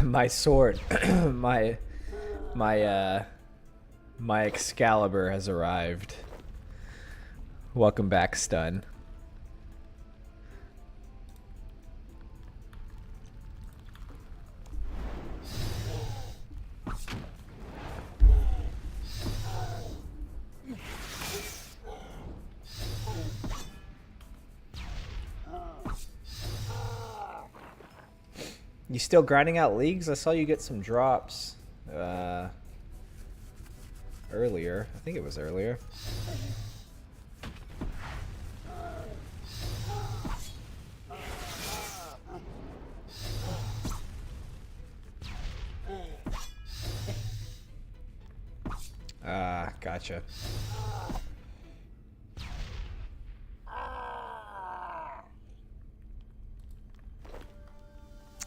My sword, my Excalibur has arrived. Welcome back, Stun. You still grinding out leagues? I saw you get some drops earlier. I think it was earlier. Gotcha.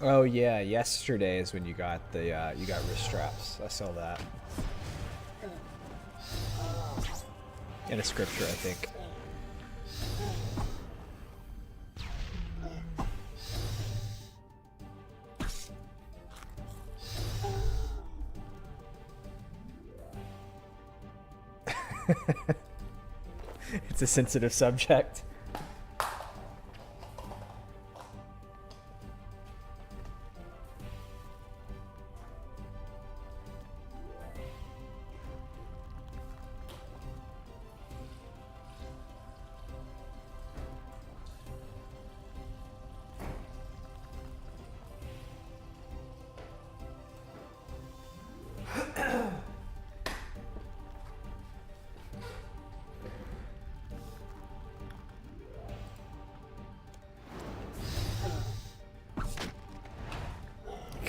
Oh yeah, yesterday is when you got the you got wrist straps. I saw that. In a scripture, I think. It's a sensitive subject.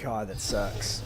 God, that sucks.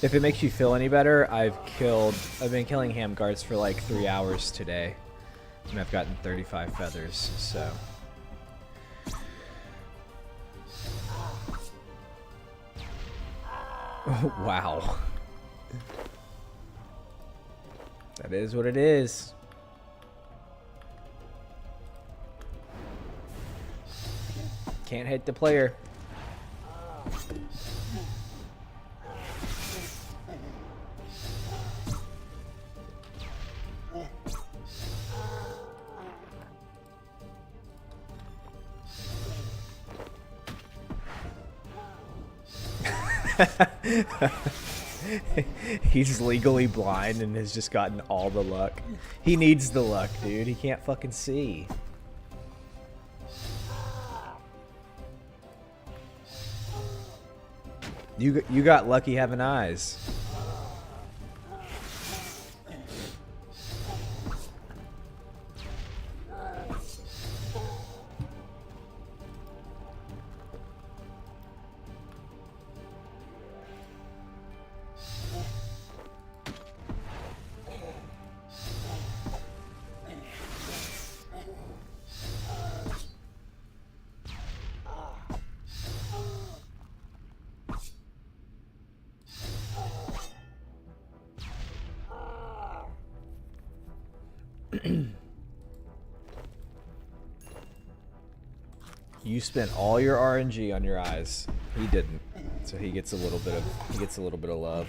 If it makes you feel any better, I've been killing ham guards for like 3 hours today, and I've gotten 35 feathers, so. Oh, wow. That is what it is. Can't hate the player. He's legally blind and has just gotten all the luck. He needs the luck, dude. He can't fucking see. You got lucky having eyes. You spent all your RNG on your eyes. He didn't. So he gets a little bit of love.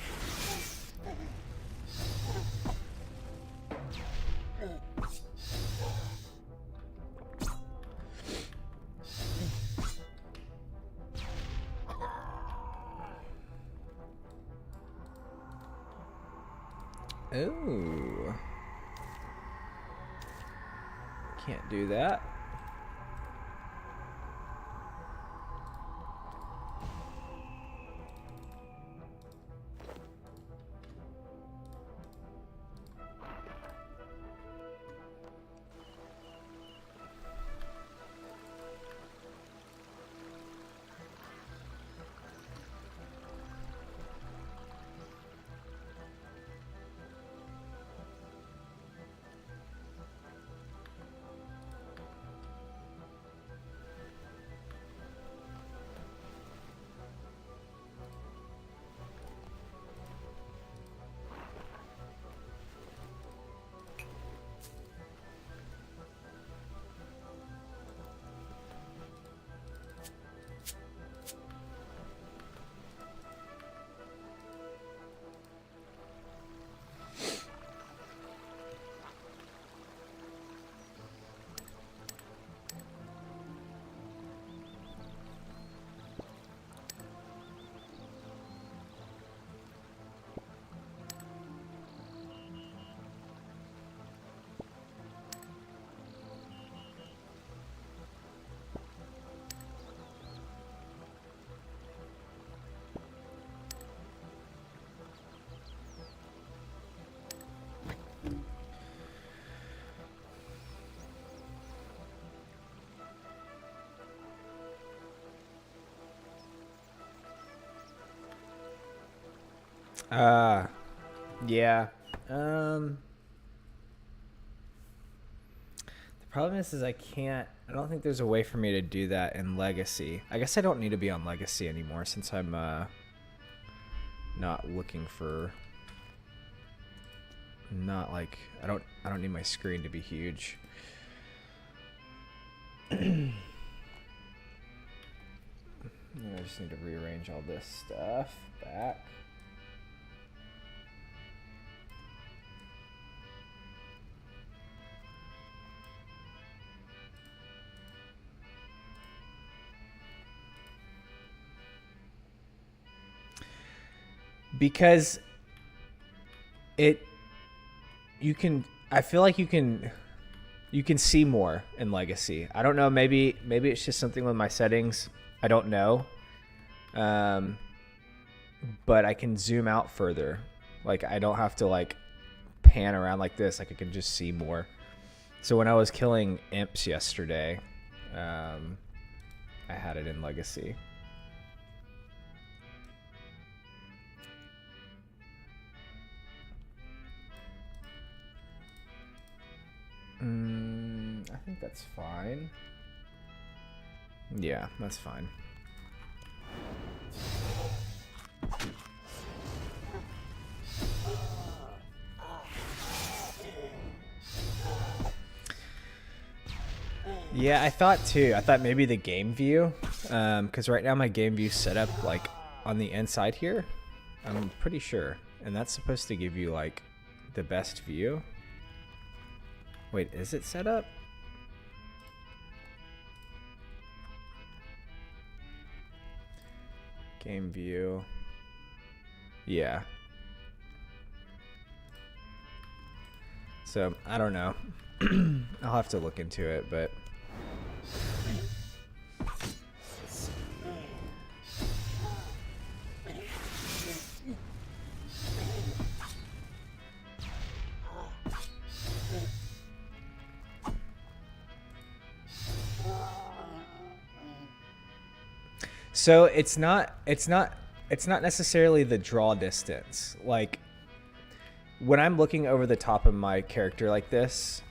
Ooh. Can't do that. Yeah. The problem is I don't think there's a way for me to do that in Legacy. I guess I don't need to be on Legacy anymore since I'm not looking for, not like, I don't need my screen to be huge. I just need to rearrange all this stuff back. Because I feel like you can see more in Legacy. I don't know, maybe it's just something with my settings. I don't know. But I can zoom out further. Like I don't have to like pan around like this. Like I can just see more. So when I was killing imps yesterday, I had it in Legacy. I think that's fine. Yeah, that's fine. Yeah, I thought too. I thought maybe the game view, because right now my game view's set up like on the inside here. I'm pretty sure, and that's supposed to give you like the best view. Wait, is it set up? Game view. Yeah. So, I don't know. I'll have to look into it, but... So it's not necessarily the draw distance. Like when I'm looking over the top of my character like this,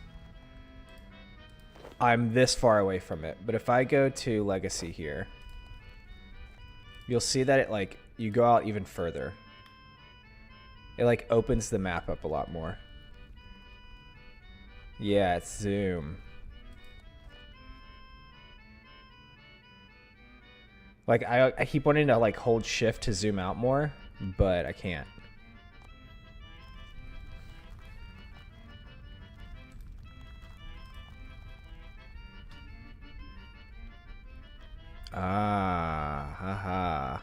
I'm this far away from it. But if I go to Legacy here, you'll see that it like you go out even further. It like opens the map up a lot more. Yeah, it's zoom. Like I keep wanting to like hold shift to zoom out more, but I can't. Ah, haha.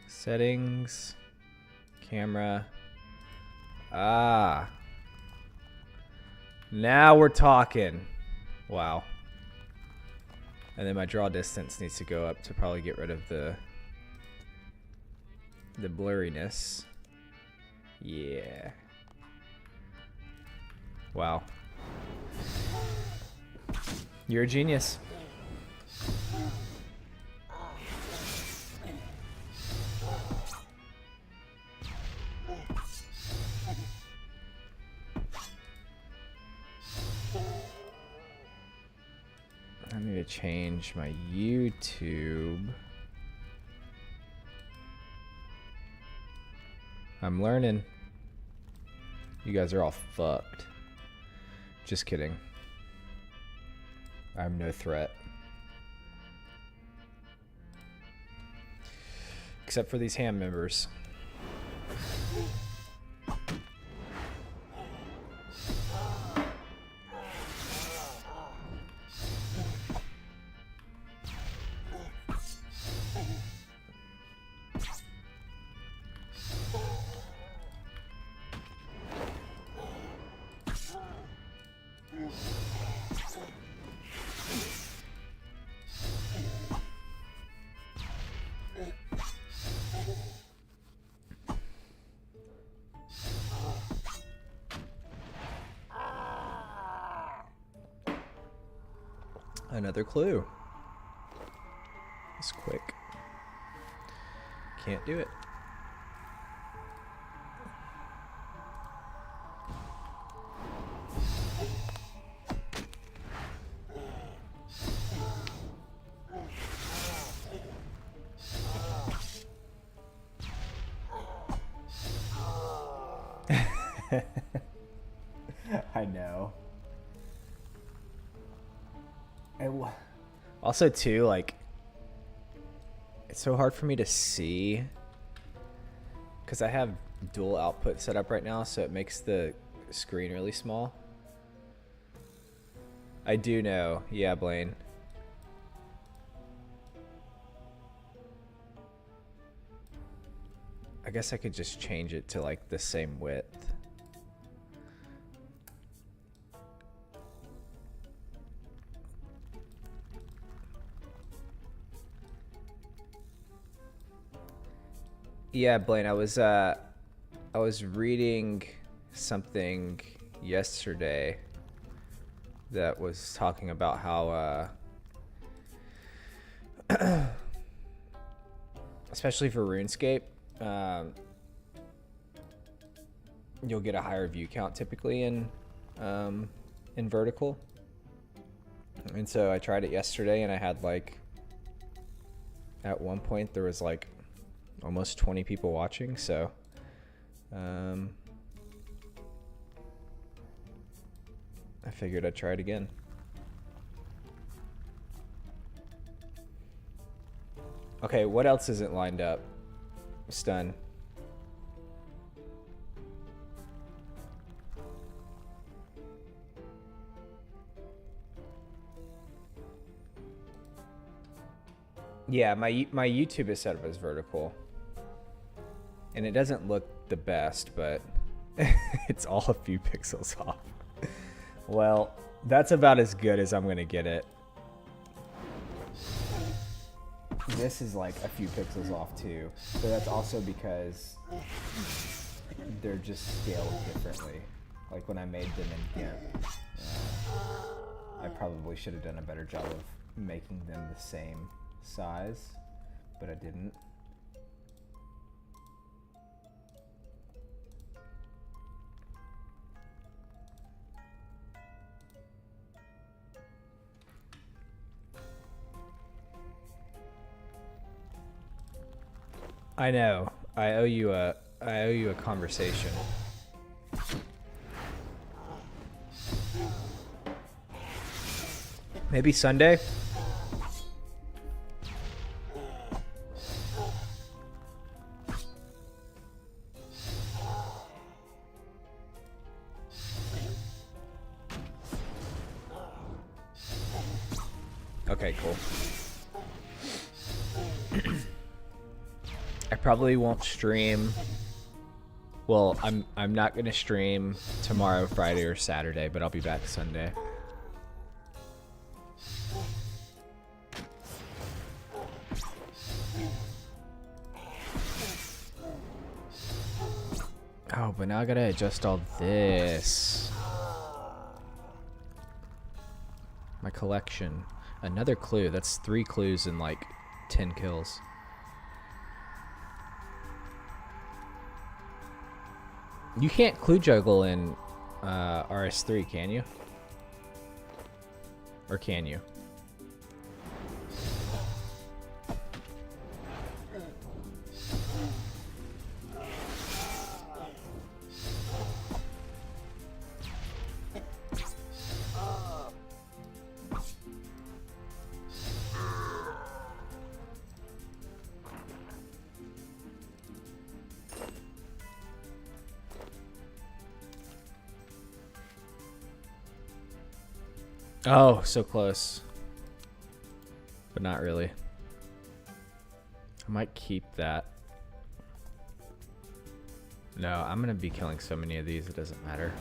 Settings, camera. Ah. Now we're talking. Wow. And then my draw distance needs to go up to probably get rid of the blurriness. Yeah. Wow. You're a genius. I need to change my YouTube. I'm learning. You guys are all fucked. Just kidding. I'm no threat. Except for these ham members. Another clue. It's quick. Can't do it. I know. Also, too, like, it's so hard for me to see because I have dual output set up right now, so it makes the screen really small. I do know. Yeah, Blaine. I guess I could just change it to, like, the same width. Yeah, Blaine, I was reading something yesterday that was talking about how especially for RuneScape, you'll get a higher view count typically in vertical. And so I tried it yesterday and I had, like, at one point there was like almost 20 people watching, so I figured I'd try it again. Okay, what else isn't lined up? Stun. Yeah, my YouTube is set up as vertical. And it doesn't look the best, but it's all a few pixels off. Well, that's about as good as I'm going to get it. This is like a few pixels off too, but that's also because they're just scaled differently. Like when I made them in GIMP, I probably should have done a better job of making them the same size, but I didn't. I know. I owe you a conversation. Maybe Sunday? Okay, cool. I probably won't stream Well, I'm not gonna stream tomorrow, Friday, or Saturday, but I'll be back Sunday. Oh, but now I gotta adjust all this. My collection. Another clue. That's 3 clues and like 10 kills. You can't clue juggle in RS3, can you? Or can you? Oh, so close. But not really. I might keep that. No, I'm gonna be killing so many of these, it doesn't matter.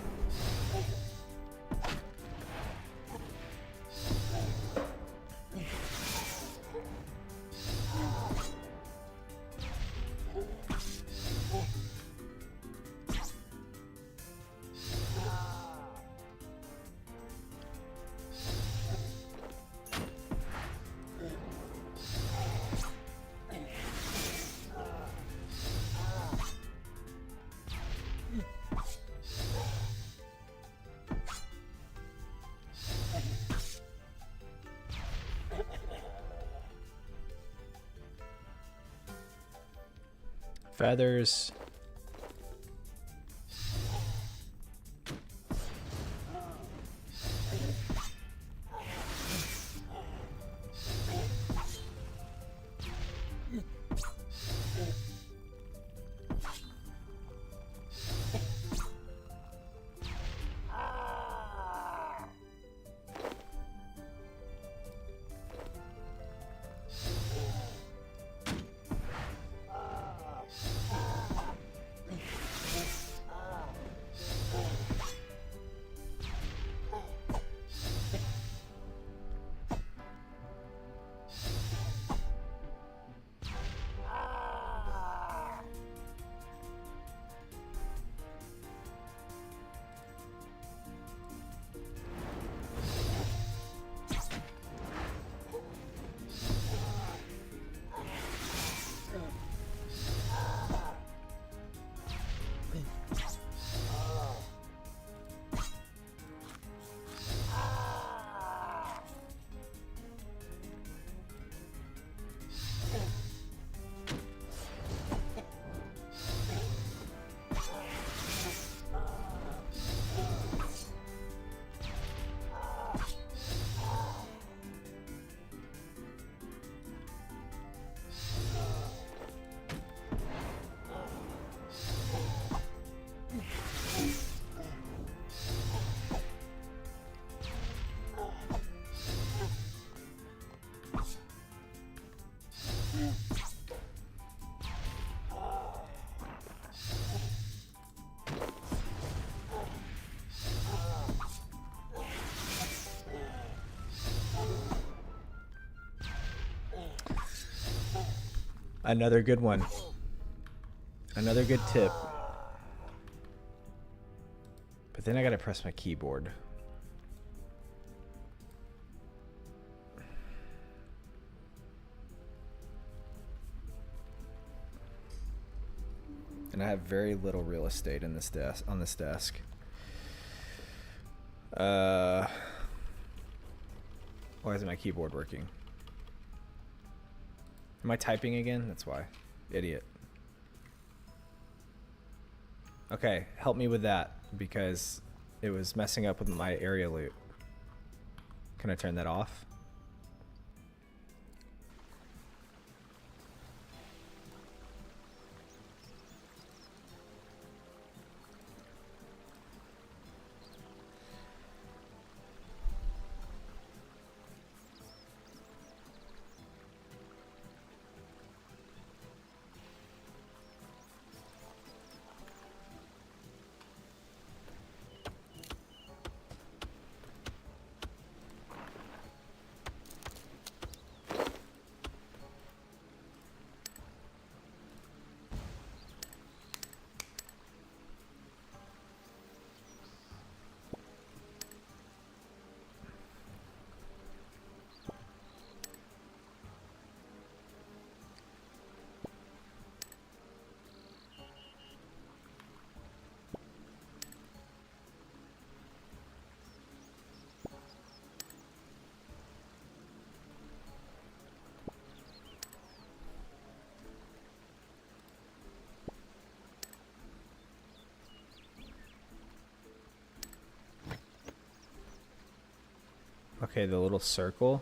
Feathers. Another good one. Another good tip. But then I gotta press my keyboard. And I have very little real estate in this desk on this desk. Why isn't my keyboard working? Am I typing again? That's why. Idiot. Okay, help me with that because it was messing up with my area loot. Can I turn that off? Okay, the little circle.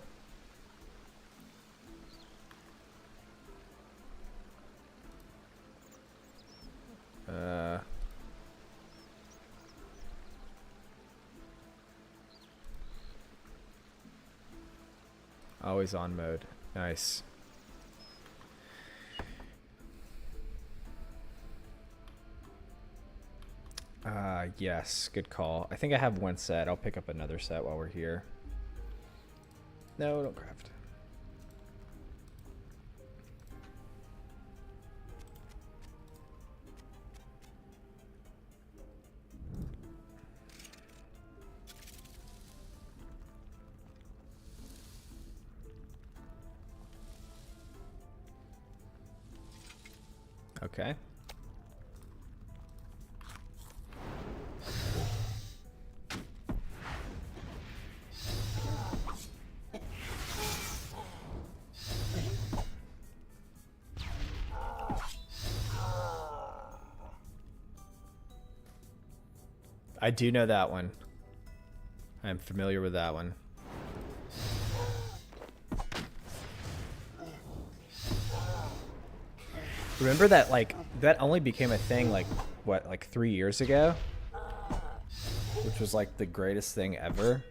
Always on mode. Nice. Yes, good call. I think I have one set. I'll pick up another set while we're here. No, don't craft. Okay. I do know that one. I'm familiar with that one. Remember that, like, that only became a thing, like, what, like 3 years ago? Which was, like, the greatest thing ever.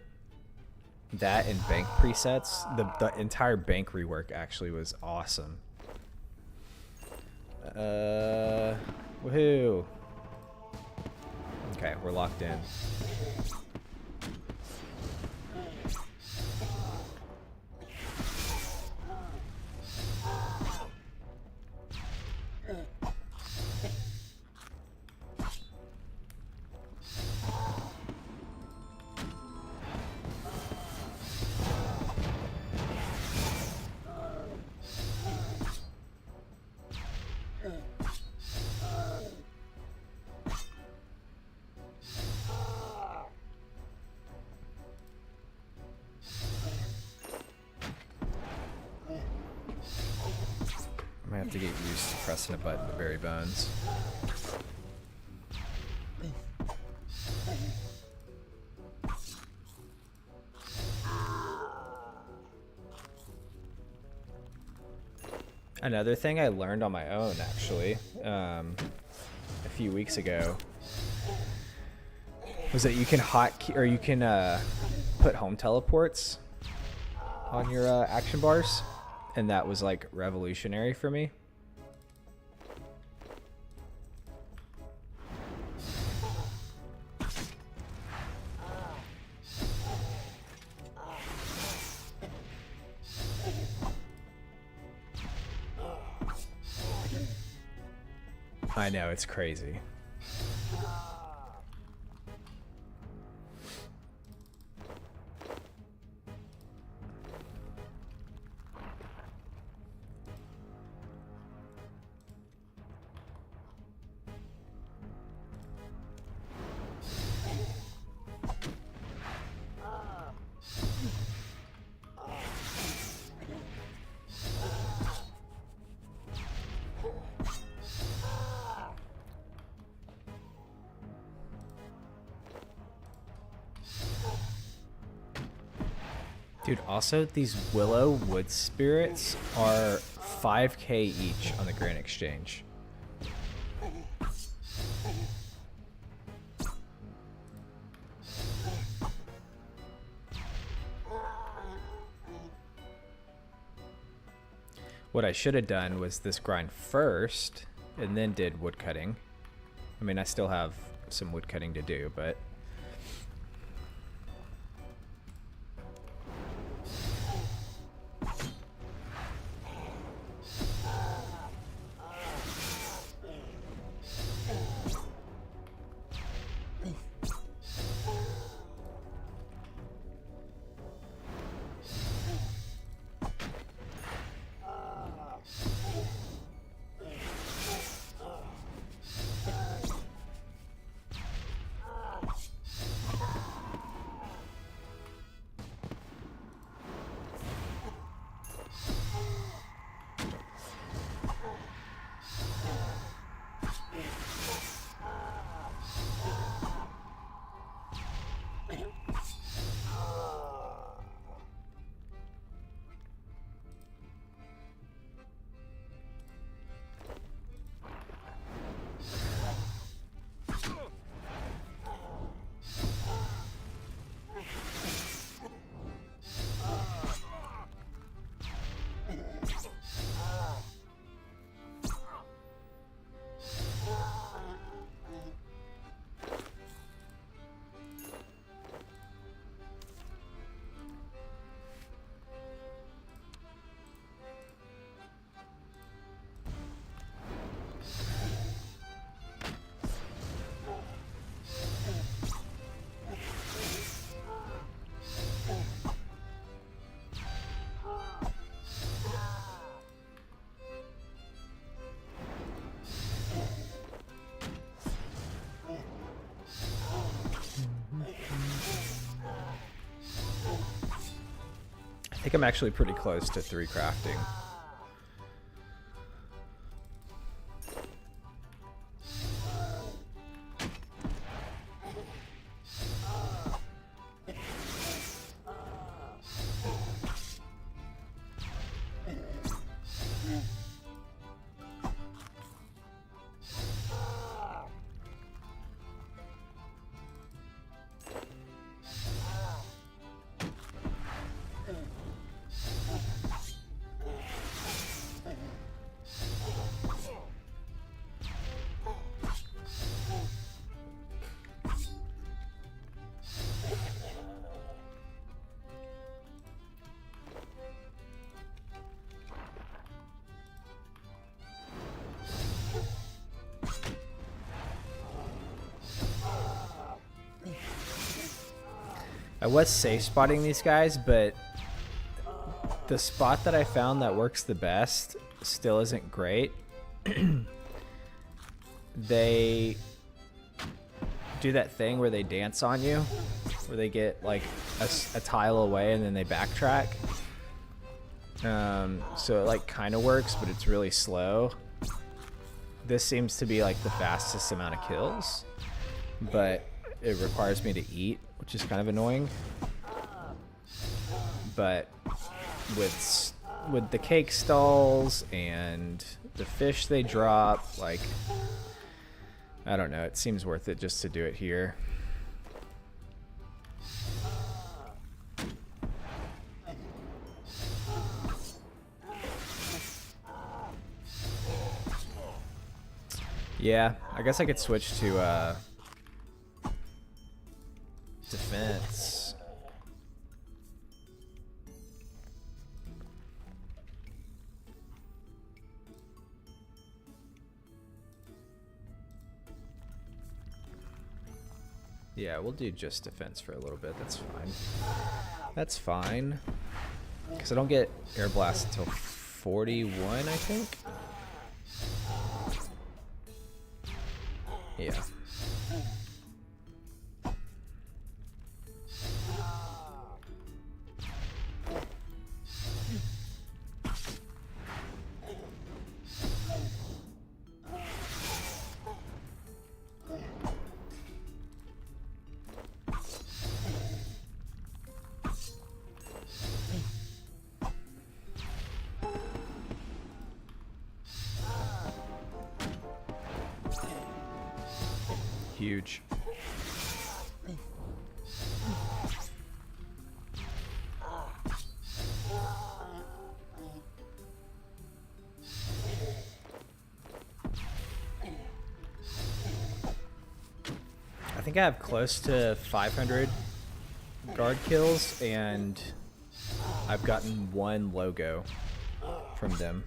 That and bank presets. The entire bank rework actually was awesome. Woohoo. Okay, we're locked in. I have to get used to pressing a button the very bones. Another thing I learned on my own, actually, a few weeks ago, was that you can put home teleports on your action bars. And that was like revolutionary for me. I know, it's crazy. Dude, also these willow wood spirits are 5k each on the Grand Exchange. What I should have done was this grind first and then did wood cutting. I mean, I still have some wood cutting to do, but think I'm actually pretty close to 3 crafting. I was safe spotting these guys, but the spot that I found that works the best still isn't great. They do that thing where they dance on you, where they get like a tile away and then they backtrack. So it like kind of works, but it's really slow. This seems to be like the fastest amount of kills, but it requires me to eat, which is kind of annoying. But with the cake stalls and the fish they drop, like, I don't know, it seems worth it just to do it here. Yeah, I guess I could switch to defense. Yeah, we'll do just defense for a little bit. That's fine. That's fine. Because I don't get air blast until 41, I think. Yeah. Huge. I think I have close to 500 guard kills, and I've gotten 1 logo from them.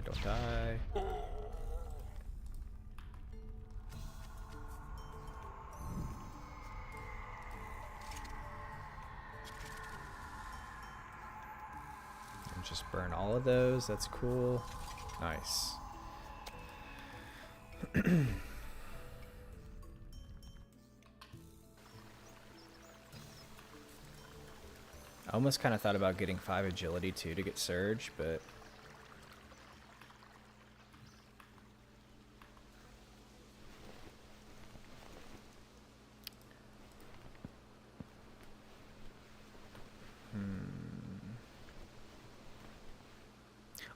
Don't die. And just burn all of those. That's cool. Nice. I almost kind of thought about getting 5 agility too to get surge, but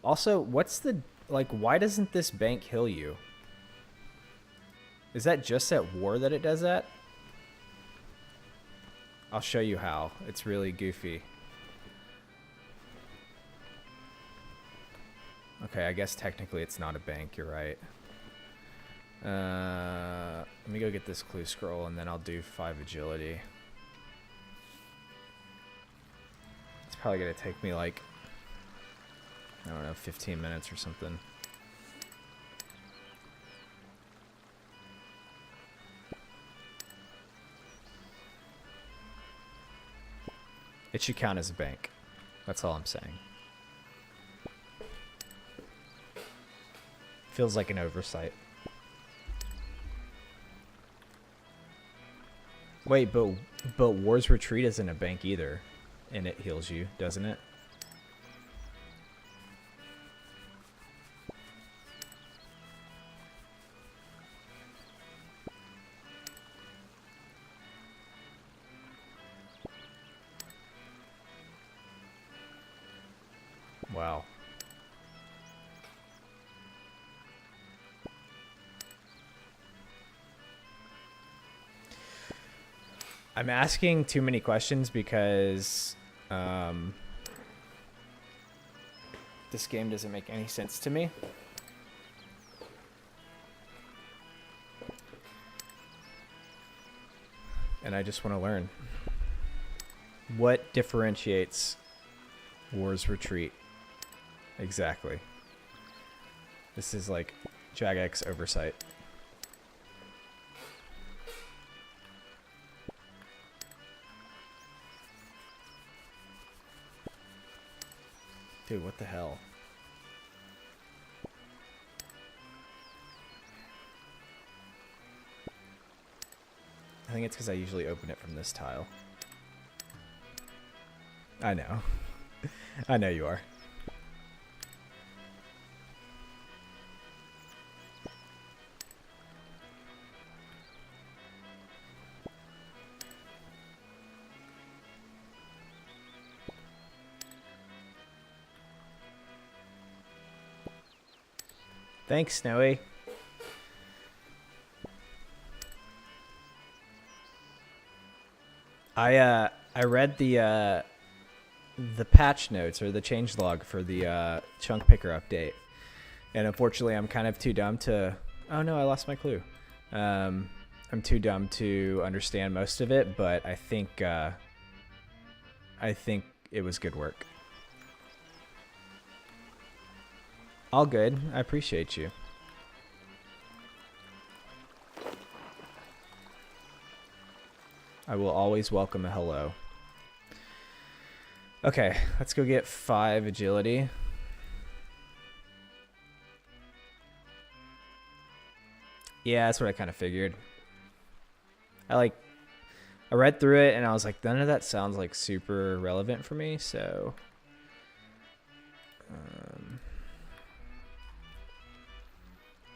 also, what's the, like, why doesn't this bank heal you? Is that just at war that it does that? I'll show you how. It's really goofy. Okay, I guess technically it's not a bank, you're right. Let me go get this clue scroll and then I'll do 5 agility. It's probably gonna take me like, I don't know, 15 minutes or something. It should count as a bank. That's all I'm saying. Feels like an oversight. Wait, but War's Retreat isn't a bank either, and it heals you, doesn't it? Wow. I'm asking too many questions because this game doesn't make any sense to me. And I just want to learn. What differentiates War's Retreat? Exactly. This is like Jagex oversight. Dude, what the hell? I think it's because I usually open it from this tile. I know. I know you are. Thanks, Snowy. I read the patch notes or the changelog for the chunk picker update, and unfortunately, I'm kind of too dumb to. Oh no, I lost my clue. I'm too dumb to understand most of it, but I think it was good work. All good. I appreciate you. I will always welcome a hello. Okay, let's go get 5 agility. Yeah, that's what I kind of figured. I read through it and I was like, none of that sounds like super relevant for me, so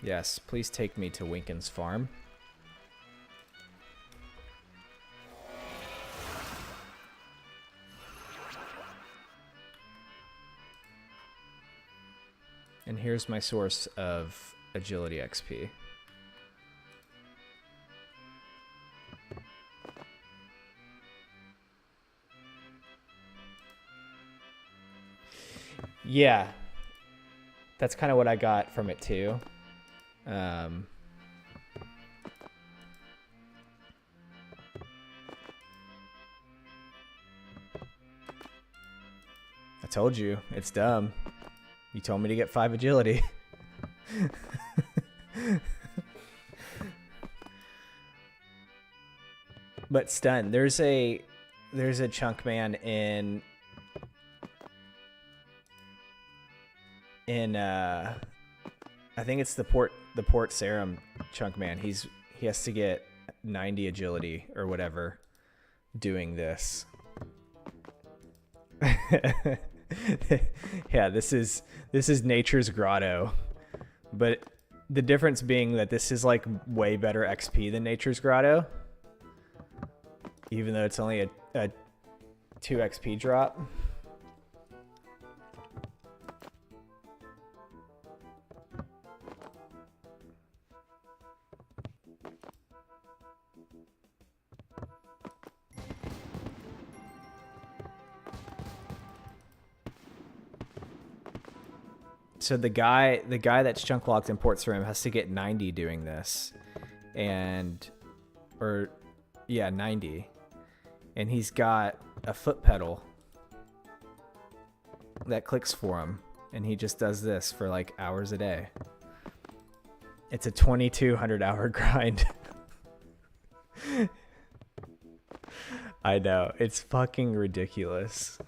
yes, please take me to Winkin's farm. And here's my source of agility XP. Yeah, that's kind of what I got from it too. I told you, it's dumb. You told me to get 5 agility. But stun, there's a Chunkman in I think it's the Port Sarum Chunkman. He has to get 90 agility or whatever doing this. Yeah, this is Nature's Grotto, but the difference being that this is like way better XP than Nature's Grotto, even though it's only a 2 XP drop. So the guy that's chunk locked in Port Sarum has to get 90 doing this, and 90, and he's got a foot pedal that clicks for him, and he just does this for like hours a day. It's a 2,200 hour grind. I know, it's fucking ridiculous.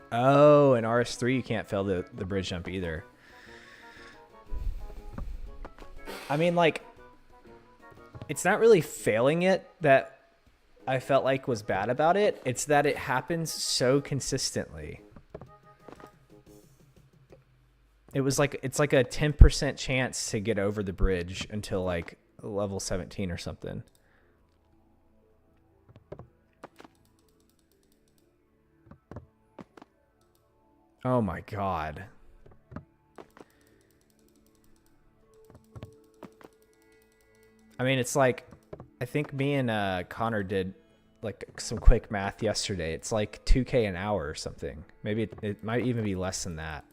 Oh, in RS3 you can't fail the bridge jump either. I mean, like, it's not really failing it that I felt like was bad about it. It's that it happens so consistently. It's like a 10% chance to get over the bridge until like level 17 or something. Oh my god. I mean, it's like, I think me and Connor did like some quick math yesterday. It's like 2K an hour or something. Maybe it might even be less than that.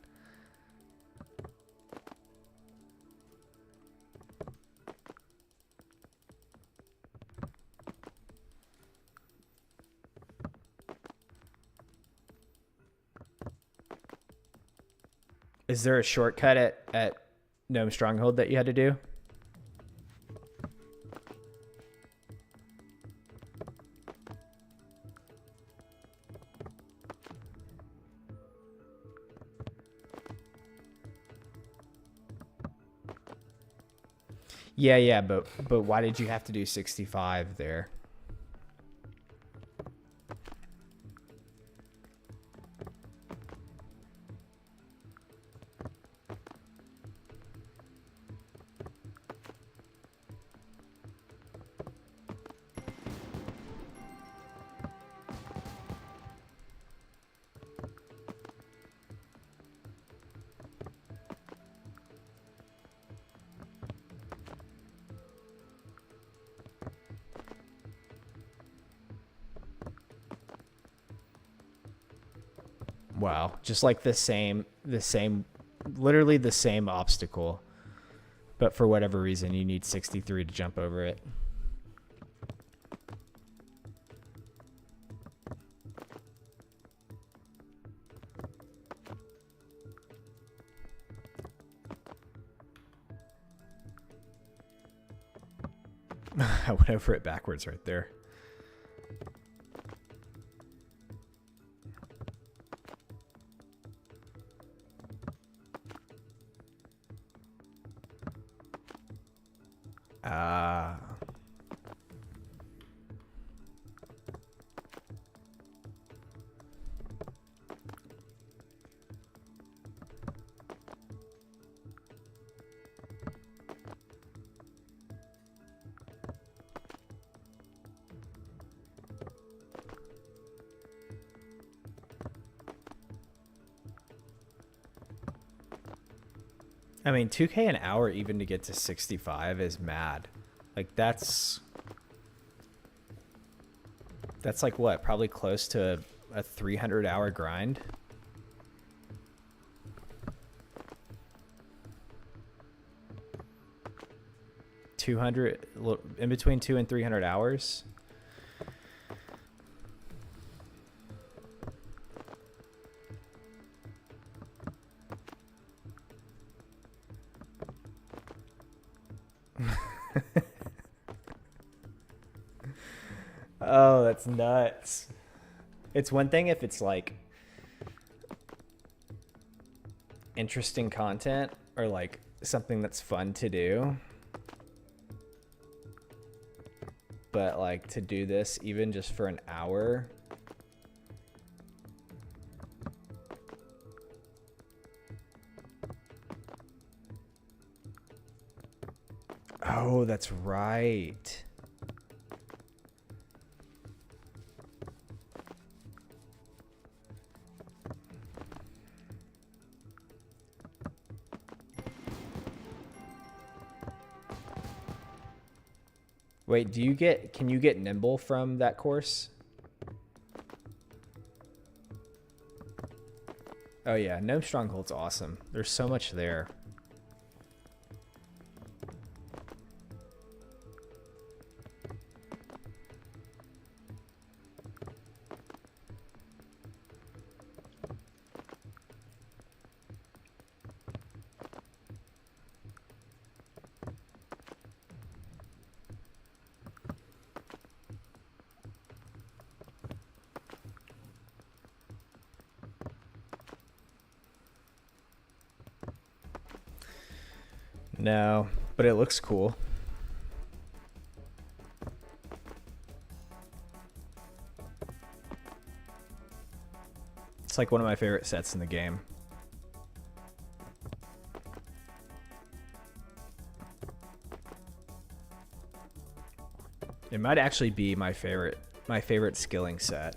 Is there a shortcut at Gnome Stronghold that you had to do? Yeah, but why did you have to do 65 there? Wow, just like the same, literally the same obstacle, but for whatever reason you need 63 to jump over it. I went over it backwards right there. I mean, 2K an hour even to get to 65 is mad. Like that's like what? Probably close to a 300-hour grind. In between 200 and 300 hours. Oh, that's nuts. It's one thing if it's like interesting content or like something that's fun to do. But like to do this even just for an hour. Oh, that's right. Wait, can you get nimble from that course? Oh yeah, Gnome Stronghold's awesome. There's so much there. No, but it looks cool. It's like one of my favorite sets in the game. It might actually be my favorite skilling set.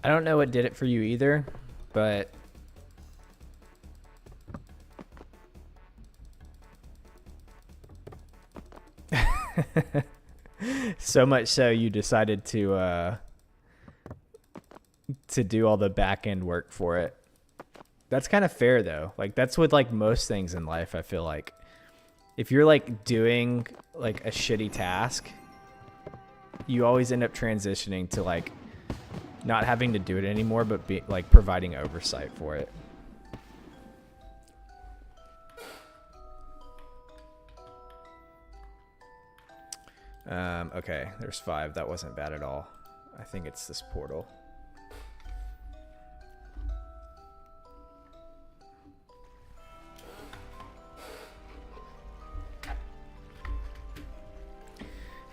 I don't know what did it for you either, but so much so you decided to do all the back end work for it. That's kind of fair though. Like that's with like most things in life. I feel like if you're like doing like a shitty task, you always end up transitioning to like not having to do it anymore, but be like providing oversight for it. Okay, there's 5. That wasn't bad at all. I think it's this portal.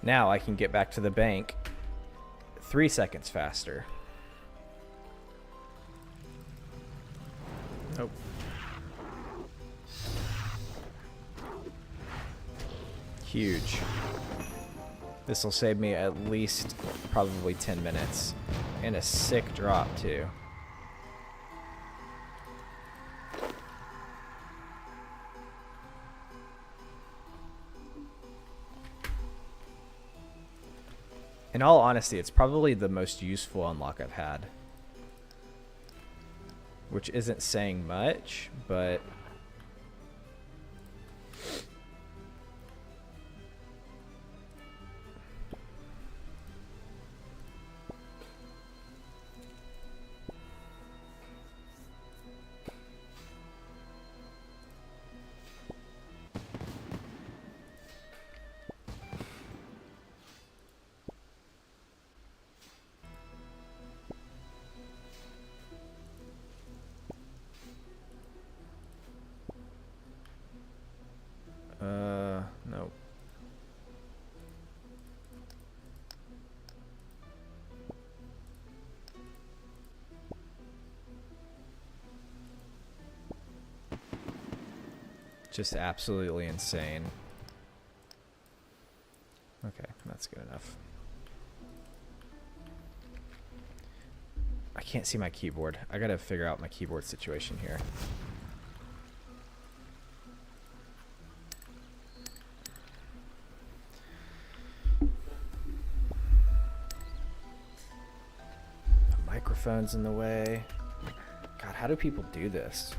Now I can get back to the bank 3 seconds faster. Oh. Huge. This will save me at least probably 10 minutes. And a sick drop too. In all honesty, it's probably the most useful unlock I've had. Which isn't saying much, but... no. Just absolutely insane. Okay, that's good enough. I can't see my keyboard. I gotta figure out my keyboard situation here. Microphone's in the way. God, how do people do this?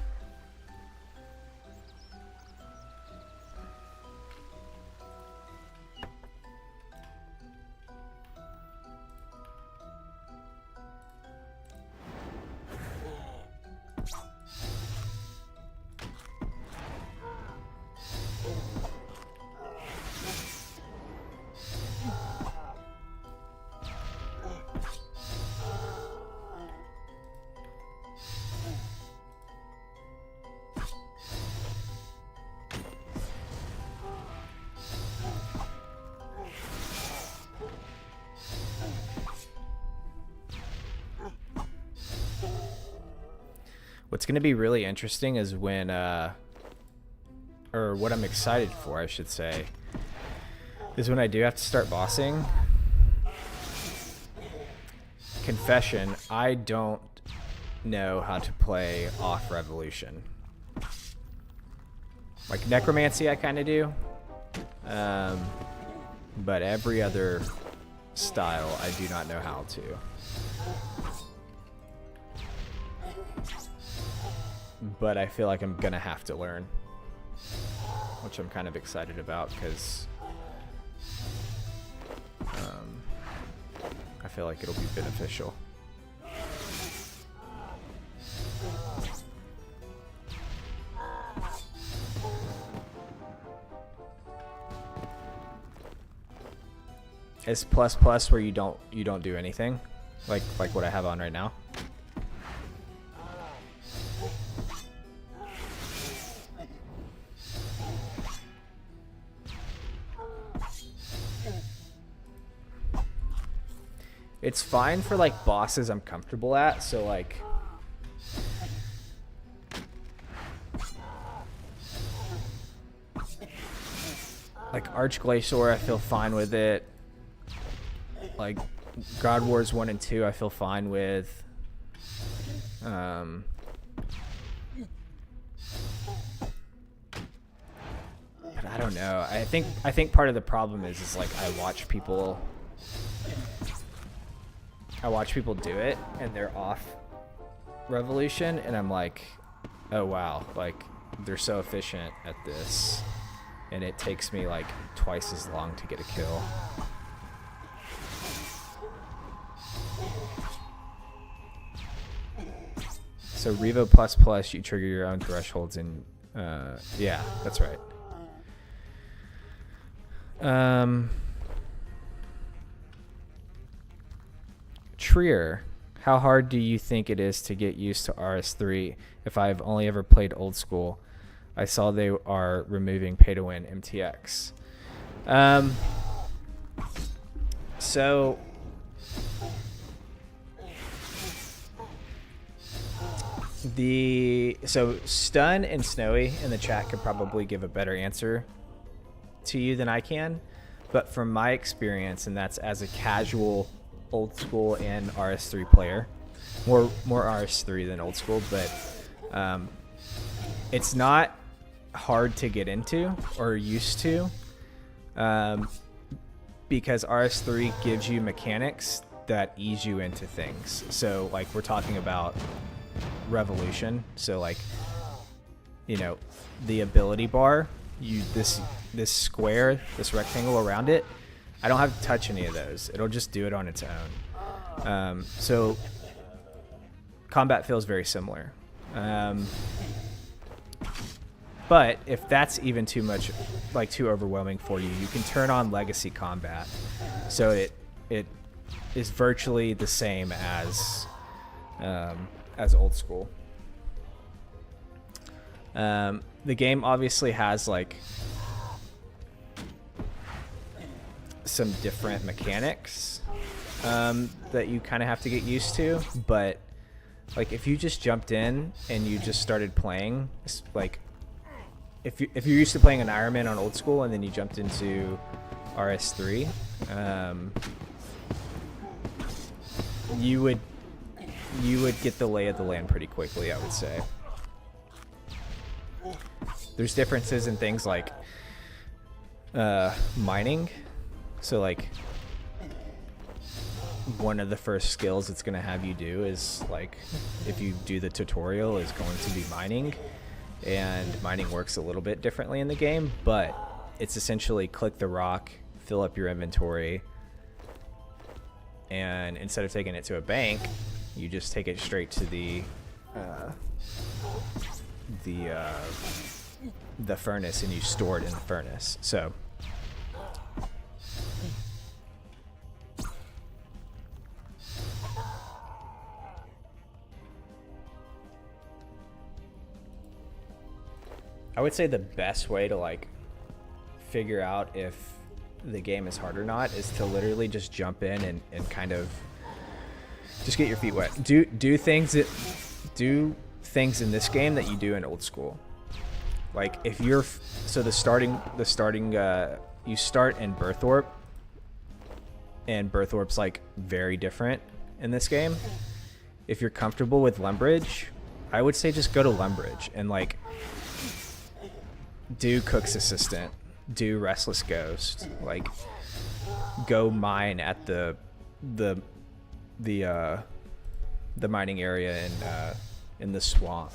What's going to be really interesting is when, or what I'm excited for, I should say, is when I do have to start bossing. Confession, I don't know how to play off Revolution. Like Necromancy I kind of do. But every other style I do not know how to. But I feel like I'm gonna have to learn, which I'm kind of excited about because I feel like it'll be beneficial. Is plus plus where you don't do anything, like what I have on right now? It's fine for like bosses I'm comfortable at, so like Archglacior I feel fine with it. Like God Wars 1 and 2 I feel fine with. But I don't know. I think part of the problem is like I watch people do it and they're off Revolution and I'm like, oh wow, like they're so efficient at this and it takes me like twice as long to get a kill. So Revo plus plus, you trigger your own thresholds and yeah, that's right. Trier, how hard do you think it is to get used to RS3 if I've only ever played old school? I saw they are removing pay to win MTX. So Stun and Snowy in the chat could probably give a better answer to you than I can, but from my experience, and that's as a casual old school and RS3 player, more RS3 than old school, but it's not hard to get into or used to, because RS3 gives you mechanics that ease you into things. So like we're talking about Revolution, so like, you know, the ability bar, this square, this rectangle around it, I don't have to touch any of those. It'll just do it on its own. So combat feels very similar. But if that's even too much, like too overwhelming for you, you can turn on Legacy Combat. So it is virtually the same as old school. The game obviously has like some different mechanics that you kind of have to get used to, but like if you just jumped in and you just started playing, like if you're used to playing an Iron Man on old school and then you jumped into RS3, you would get the lay of the land pretty quickly, I would say. There's differences in things like mining. So like one of the first skills it's going to have you do is like, if you do the tutorial, is going to be mining, and mining works a little bit differently in the game, but it's essentially click the rock, fill up your inventory, and instead of taking it to a bank, you just take it straight to the furnace and you store it in the furnace. So I would say the best way to like figure out if the game is hard or not is to literally just jump in and kind of just get your feet wet. Do things that do things in this game that you do in old school. Like if you're so the starting you start in Berthorpe, and Berthorpe's like very different in this game. If you're comfortable with Lumbridge, I would say just go to Lumbridge and like do Cook's Assistant, do Restless Ghost, like go mine at the mining area in the swamp.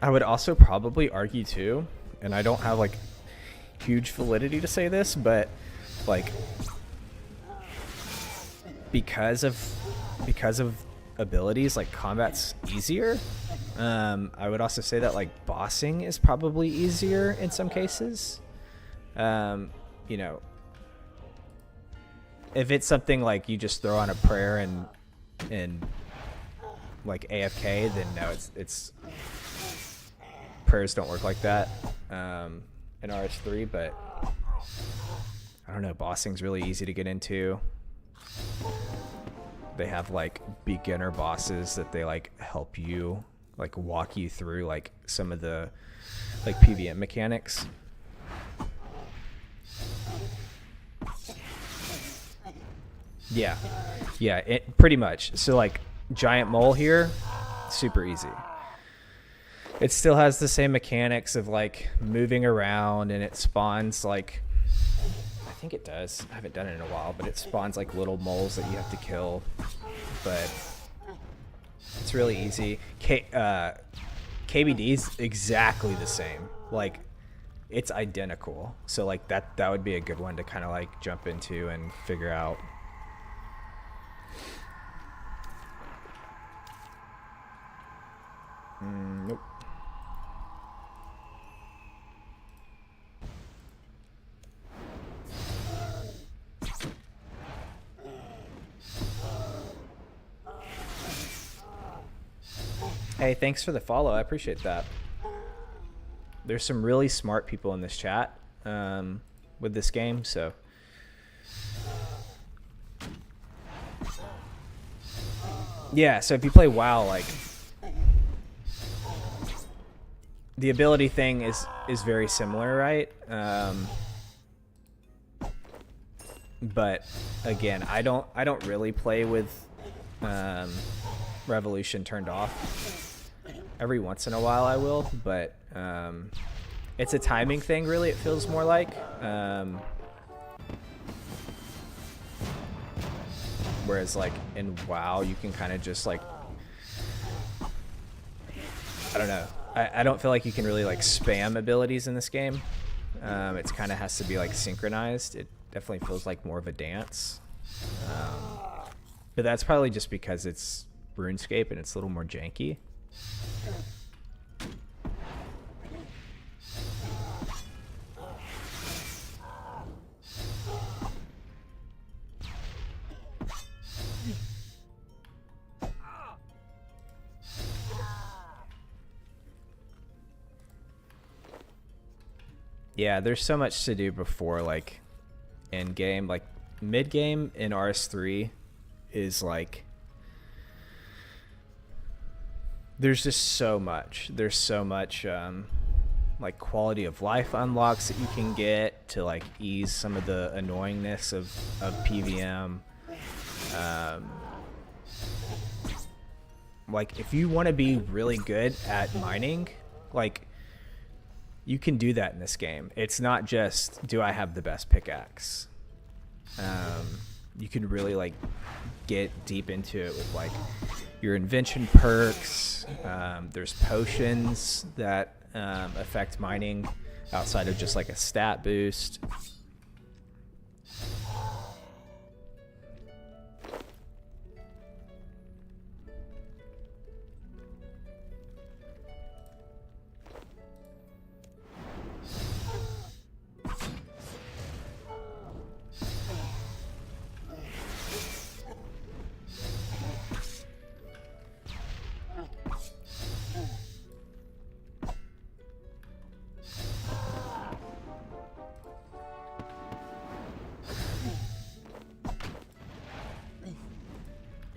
I would also probably argue too, and I don't have like huge validity to say this, but like because of abilities, like combat's easier. I would also say that like bossing is probably easier in some cases. You know, if it's something like you just throw on a prayer and like AFK, then no, it's prayers don't work like that in RS3, but I don't know, bossing's really easy to get into. They have like beginner bosses that they like help you, like walk you through like some of the like PVM mechanics. Yeah, it pretty much. So like giant mole here, super easy. It still has the same mechanics of like moving around, and it spawns like, I think it does, I haven't done it in a while, but it spawns like little moles that you have to kill. But it's really easy. KBD's exactly the same, like it's identical. So like that would be a good one to kind of like jump into and figure out. Nope. Hey, thanks for the follow. I appreciate that. There's some really smart people in this chat with this game, so. Yeah, so if you play WoW, like, the ability thing is very similar, right? But again, I don't really play with Revolution turned off. Every once in a while I will, but it's a timing thing, really, it feels more like. Whereas like in WoW, you can kind of just like, I don't know. I don't feel like you can really like spam abilities in this game. It kind of has to be like synchronized. It definitely feels like more of a dance. But that's probably just because it's RuneScape and it's a little more janky. Yeah, there's so much to do before like end game. Like mid game in RS3 is like, there's just so much. There's so much like quality of life unlocks that you can get to like ease some of the annoyingness of PVM. Like if you want to be really good at mining, like you can do that in this game. It's not just, do I have the best pickaxe? You can really like get deep into it with like your invention perks. There's potions that affect mining outside of just like a stat boost.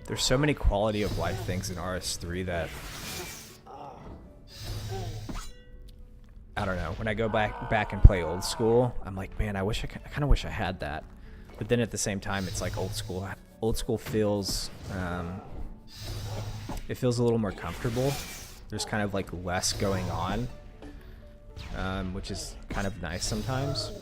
There's so many quality of life things in RS3 that I don't know. When I go back and play old school, I'm like, man, I kind of wish I had that. But then at the same time, it's like old school. Old school feels it feels a little more comfortable. There's kind of like less going on, which is kind of nice sometimes.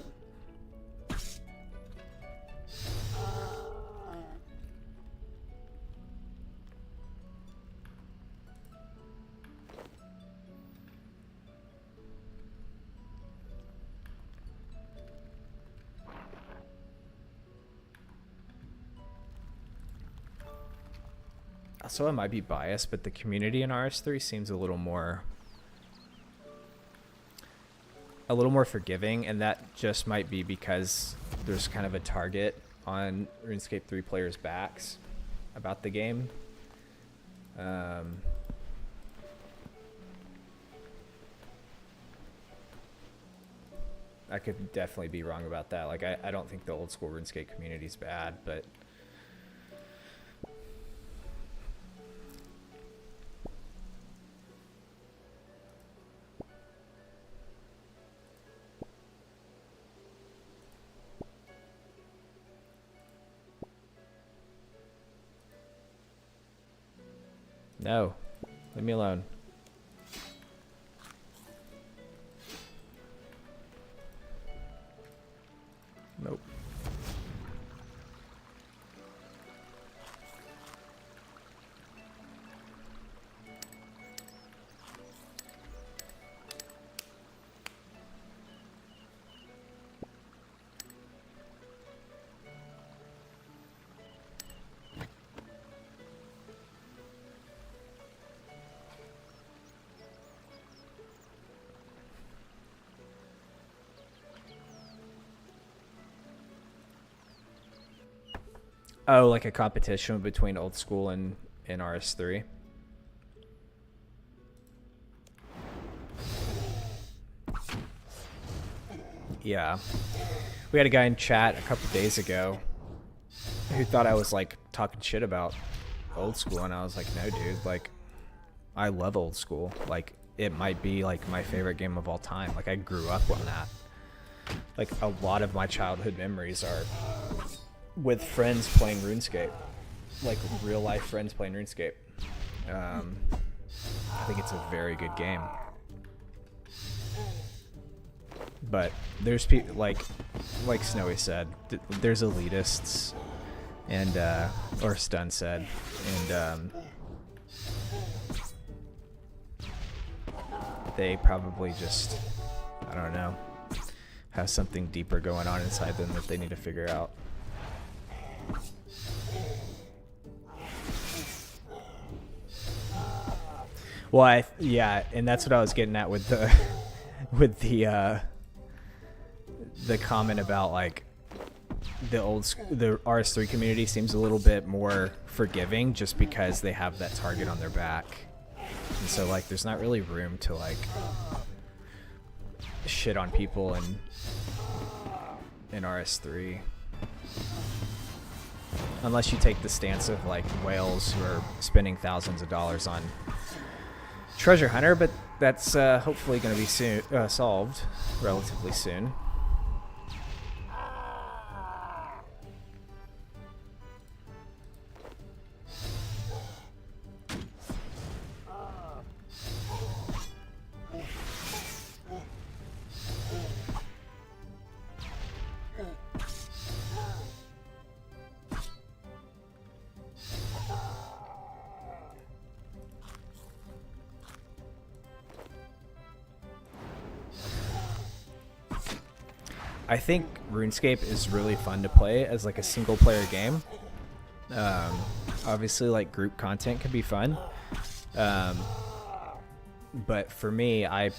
So I might be biased, but the community in RS3 seems a little more forgiving, and that just might be because there's kind of a target on RuneScape 3 players' backs about the game. I could definitely be wrong about that. Like, I don't think the old school RuneScape community is bad, but no, leave me alone. Nope. Oh, like a competition between old school and RS3. Yeah. We had a guy in chat a couple days ago who thought I was like talking shit about old school, and I was like, no, dude, like I love old school. Like it might be like my favorite game of all time. Like I grew up on that. Like a lot of my childhood memories are with friends playing RuneScape, like real life friends playing RuneScape. I think it's a very good game, but there's people like Snowy said, there's elitists, and or Stun said, and they probably just, I don't know, have something deeper going on inside them that they need to figure out. Well, yeah, and that's what I was getting at with the the comment about like the RS3 community seems a little bit more forgiving just because they have that target on their back, and so like there's not really room to like shit on people in RS3. Unless you take the stance of like whales who are spending thousands of dollars on Treasure Hunter, but that's hopefully going to be soon solved relatively soon. I think RuneScape is really fun to play as like a single player game. Obviously like group content can be fun. But for me, I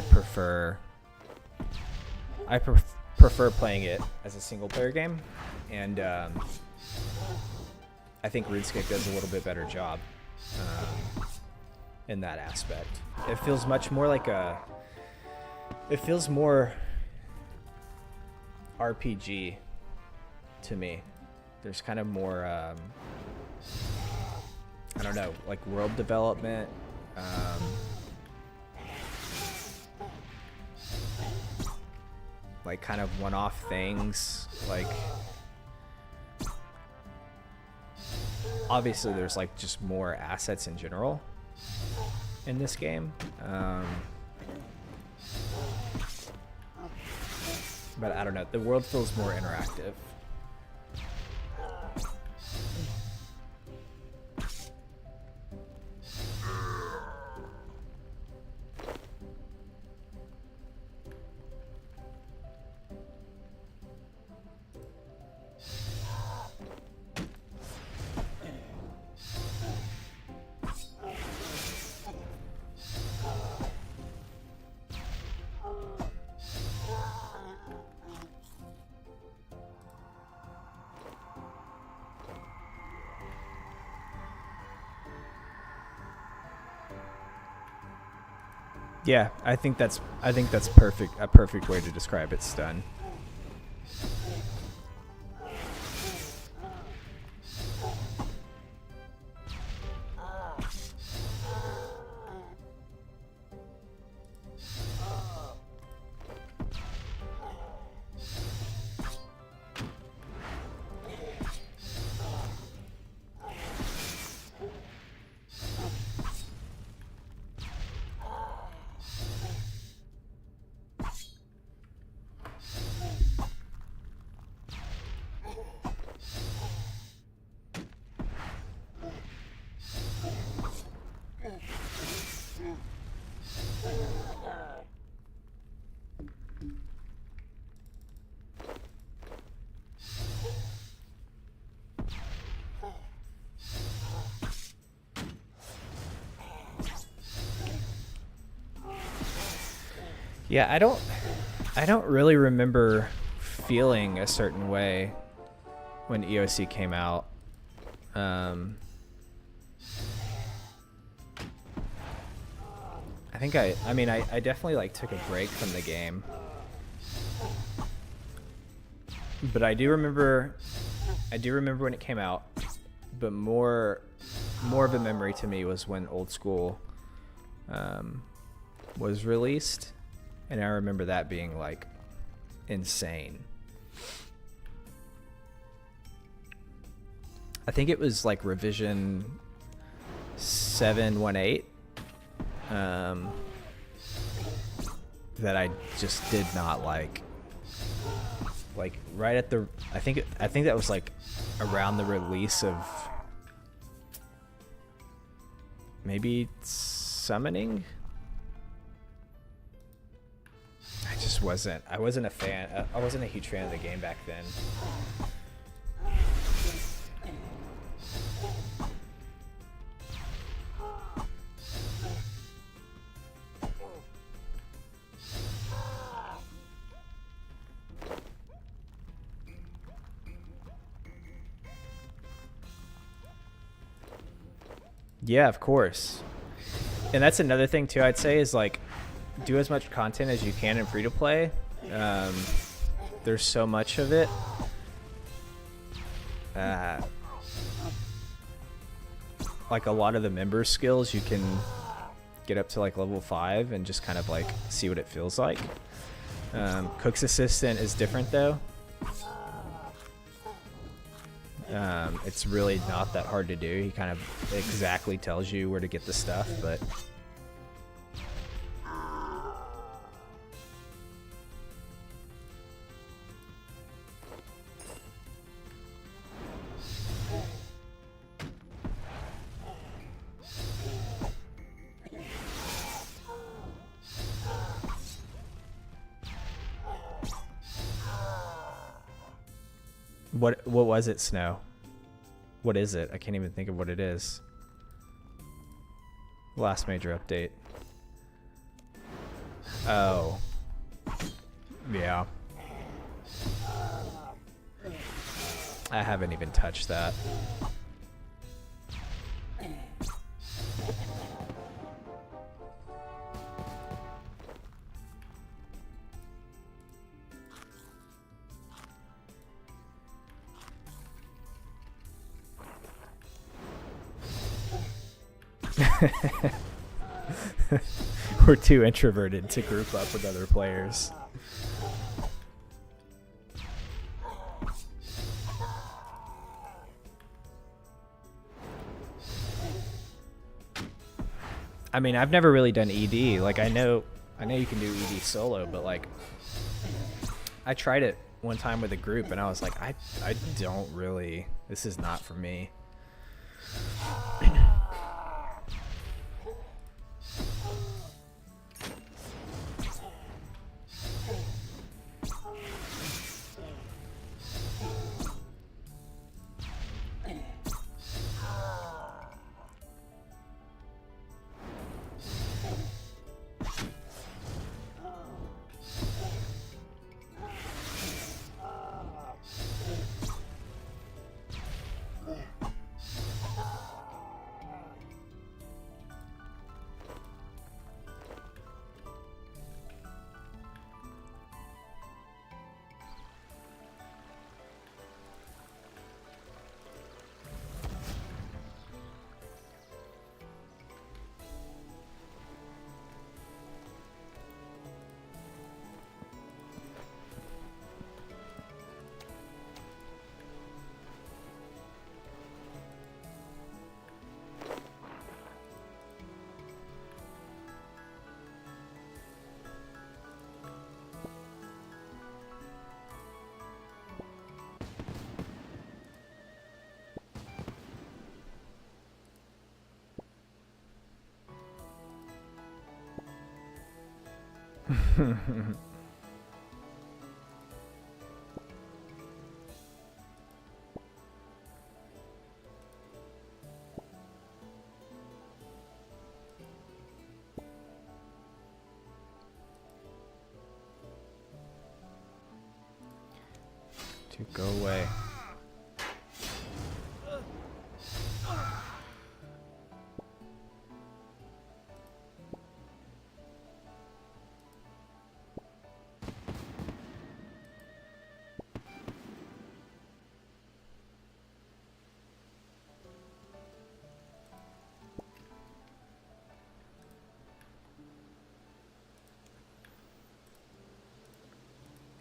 prefer playing it as a single player game, and I think RuneScape does a little bit better job in that aspect. It feels much more like it feels more RPG to me. There's kind of more I don't know, like world development, like kind of one-off things, like obviously there's like just more assets in general in this game, but I don't know, the world feels more interactive. Yeah, I think that's perfect. A perfect way to describe it, Stun. Yeah, I don't really remember feeling a certain way when EOC came out. I think I definitely like took a break from the game, but I do remember when it came out, but more of a memory to me was when Old School was released, and I remember that being like insane. I think it was like revision 718 that I just did not like. Like right at the, I think that was like around the release of maybe Summoning. I wasn't a fan. I wasn't a huge fan of the game back then. Yeah, of course. And that's another thing too, I'd say, is like do as much content as you can in free to play. There's so much of it. Like a lot of the member skills you can get up to like level 5 and just kind of like see what it feels like. Cook's Assistant is different though. It's really not that hard to do. He kind of exactly tells you where to get the stuff, but what was it, Snow? What is it? I can't even think of what it is. Last major update. Oh. Yeah. I haven't even touched that. We're too introverted to group up with other players. I mean, I've never really done ED. Like, I know you can do ED solo, but like, I tried it one time with a group, and I was like, I don't really. This is not for me. To go away.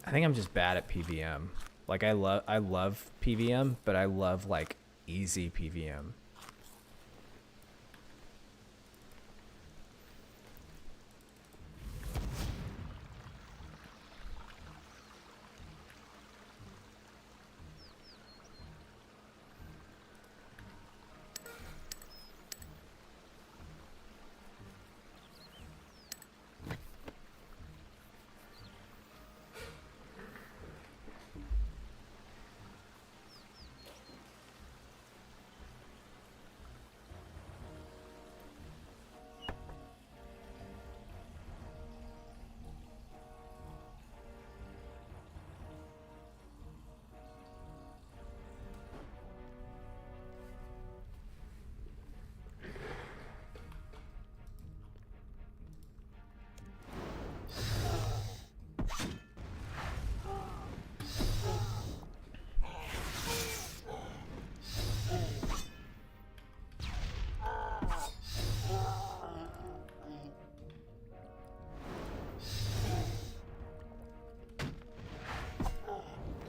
I think I'm just bad at PVM. Like, I love PVM, but I love like easy PVM.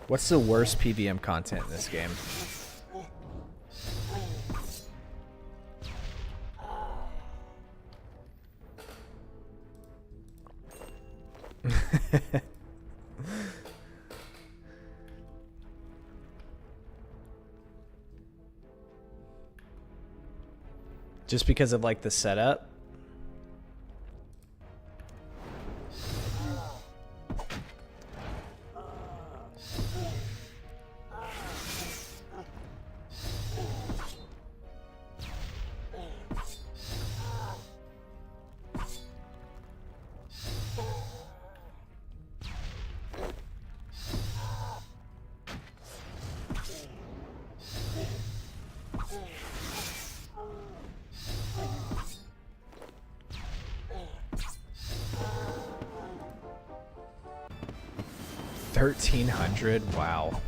What's the worst PVM content in this game? Just because of like the setup? $1,300? Wow.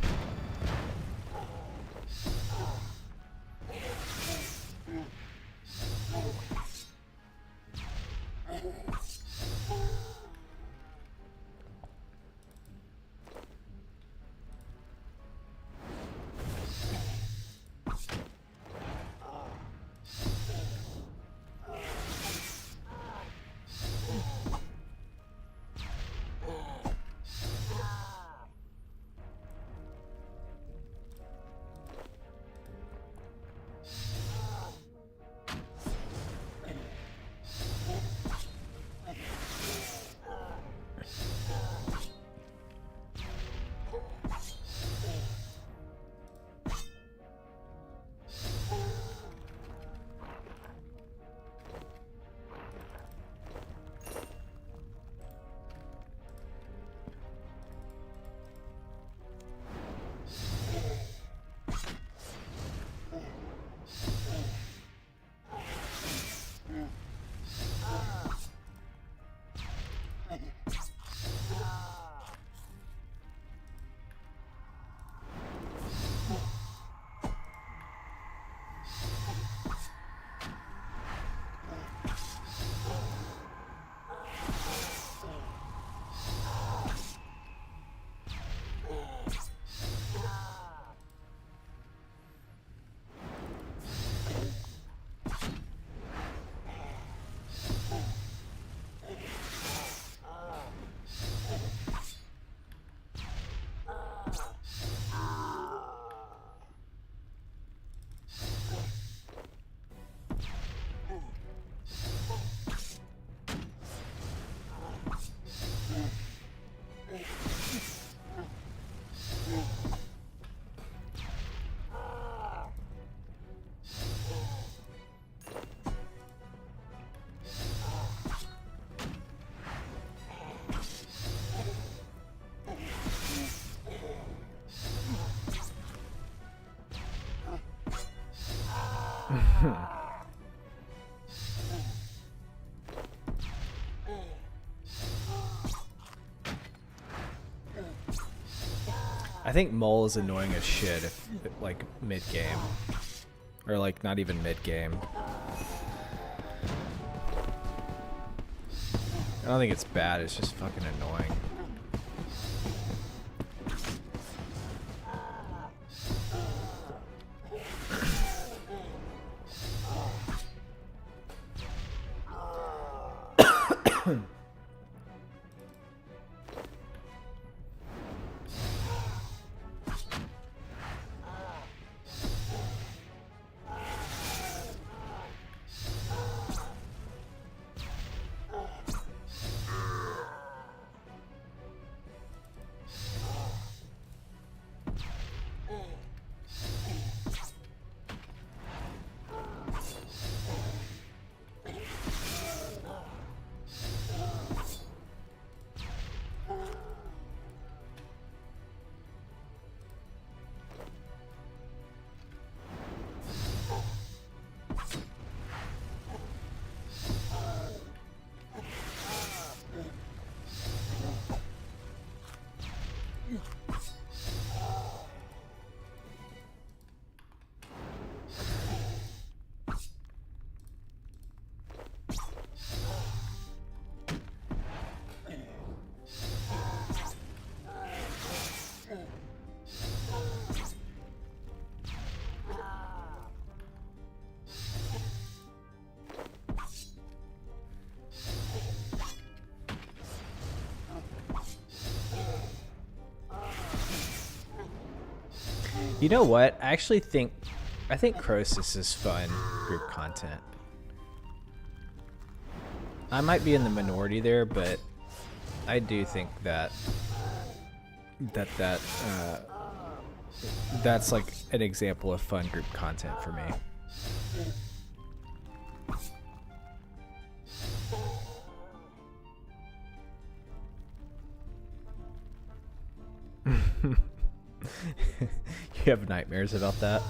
I think Mole is annoying as shit if, like, mid-game. Or, like, not even mid-game. I don't think it's bad, it's just fucking annoying. You know what? I think Croesus is fun group content. I might be in the minority there, but I do think that's like an example of fun group content for me. You have nightmares about that?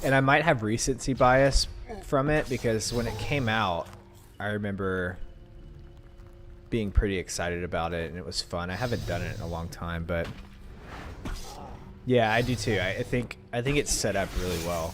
And I might have recency bias from it because when it came out, I remember being pretty excited about it and it was fun. I haven't done it in a long time, but yeah, I do too. I think it's set up really well.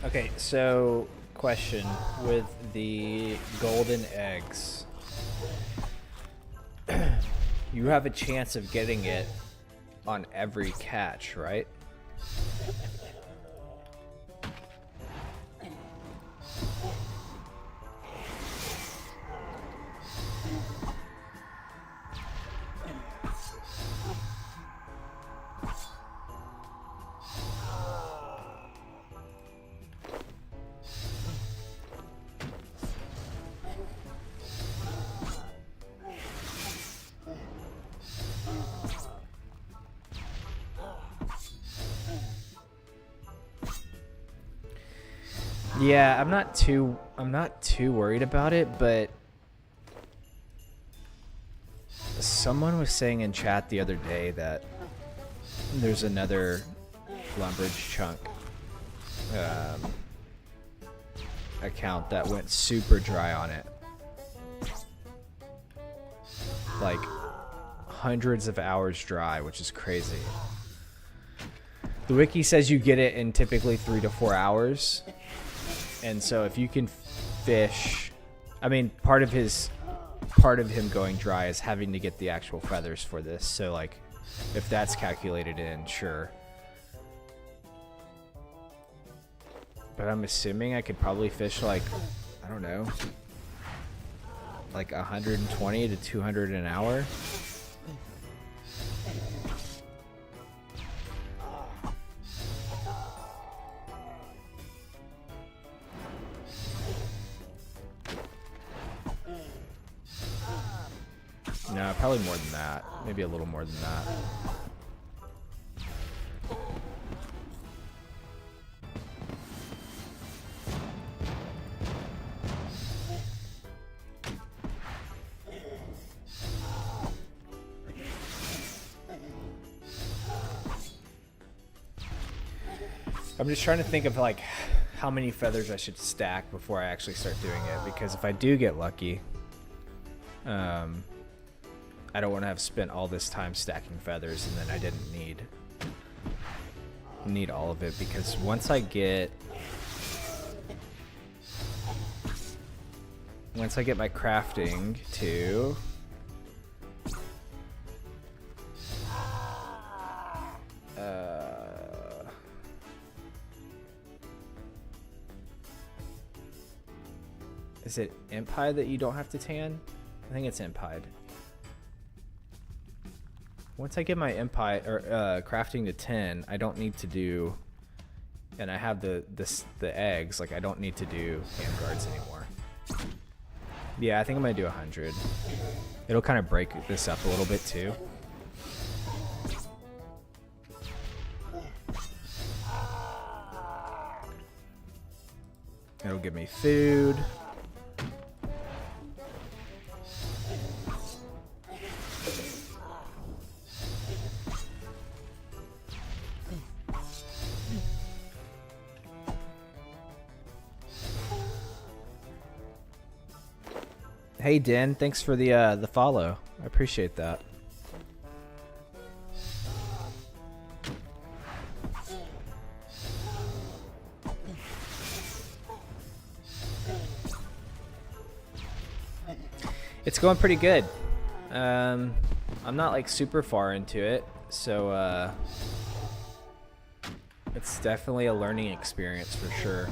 Okay, so question with the golden eggs. You have a chance of getting it on every catch, right? Yeah, I'm not too worried about it, but someone was saying in chat the other day that there's another Lumbridge Chunk account that went super dry on it. Like hundreds of hours dry, which is crazy. The wiki says you get it in typically 3 to 4 hours. And so if you can fish, I mean, part of him going dry is having to get the actual feathers for this. So like, if that's calculated in, sure. But I'm assuming I could probably fish like, I don't know, like 120 to 200 an hour. No, probably more than that. Maybe a little more than that. I'm just trying to think of like how many feathers I should stack before I actually start doing it, because if I do get lucky, I don't want to have spent all this time stacking feathers and then I didn't need all of it, because once I get my crafting to is it Empide that you don't have to tan? I think it's Empide. Once I get my Empire or crafting to 10, I don't need to do, and I have the eggs. Like I don't need to do handguards anymore. Yeah, I think I'm gonna do 100. It'll kind of break this up a little bit too. It'll give me food. Hey Den, thanks for the follow. I appreciate that. It's going pretty good. I'm not like super far into it, so it's definitely a learning experience for sure.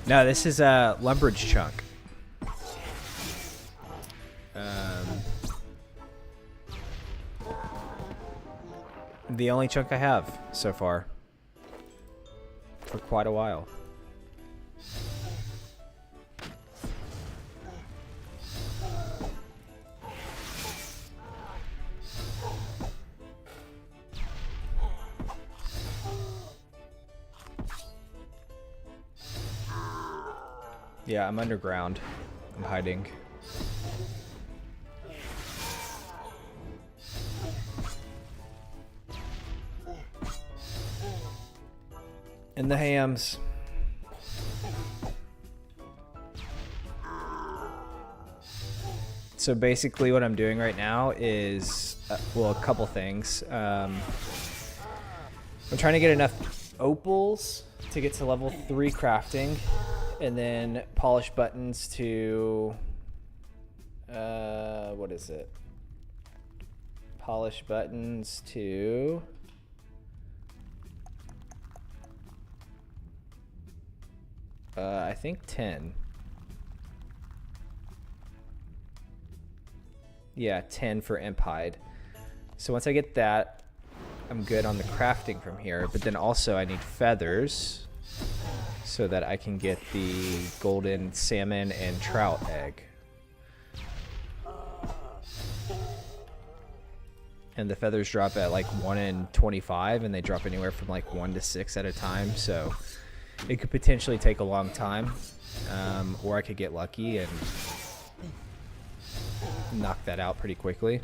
No, this is a Lumbridge chunk. The only chunk I have so far for quite a while. Yeah, I'm underground. I'm hiding. In the hams. So basically what I'm doing right now is, well, a couple things. I'm trying to get enough opals to get to level 3 crafting, and then polish buttons to, what is it? Polish buttons to, I think 10. Yeah, 10 for imp hide. So once I get that, I'm good on the crafting from here. But then also I need feathers so that I can get the golden salmon and trout egg. And the feathers drop at like 1 in 25, and they drop anywhere from like 1 to 6 at a time. So it could potentially take a long time, or I could get lucky and knock that out pretty quickly.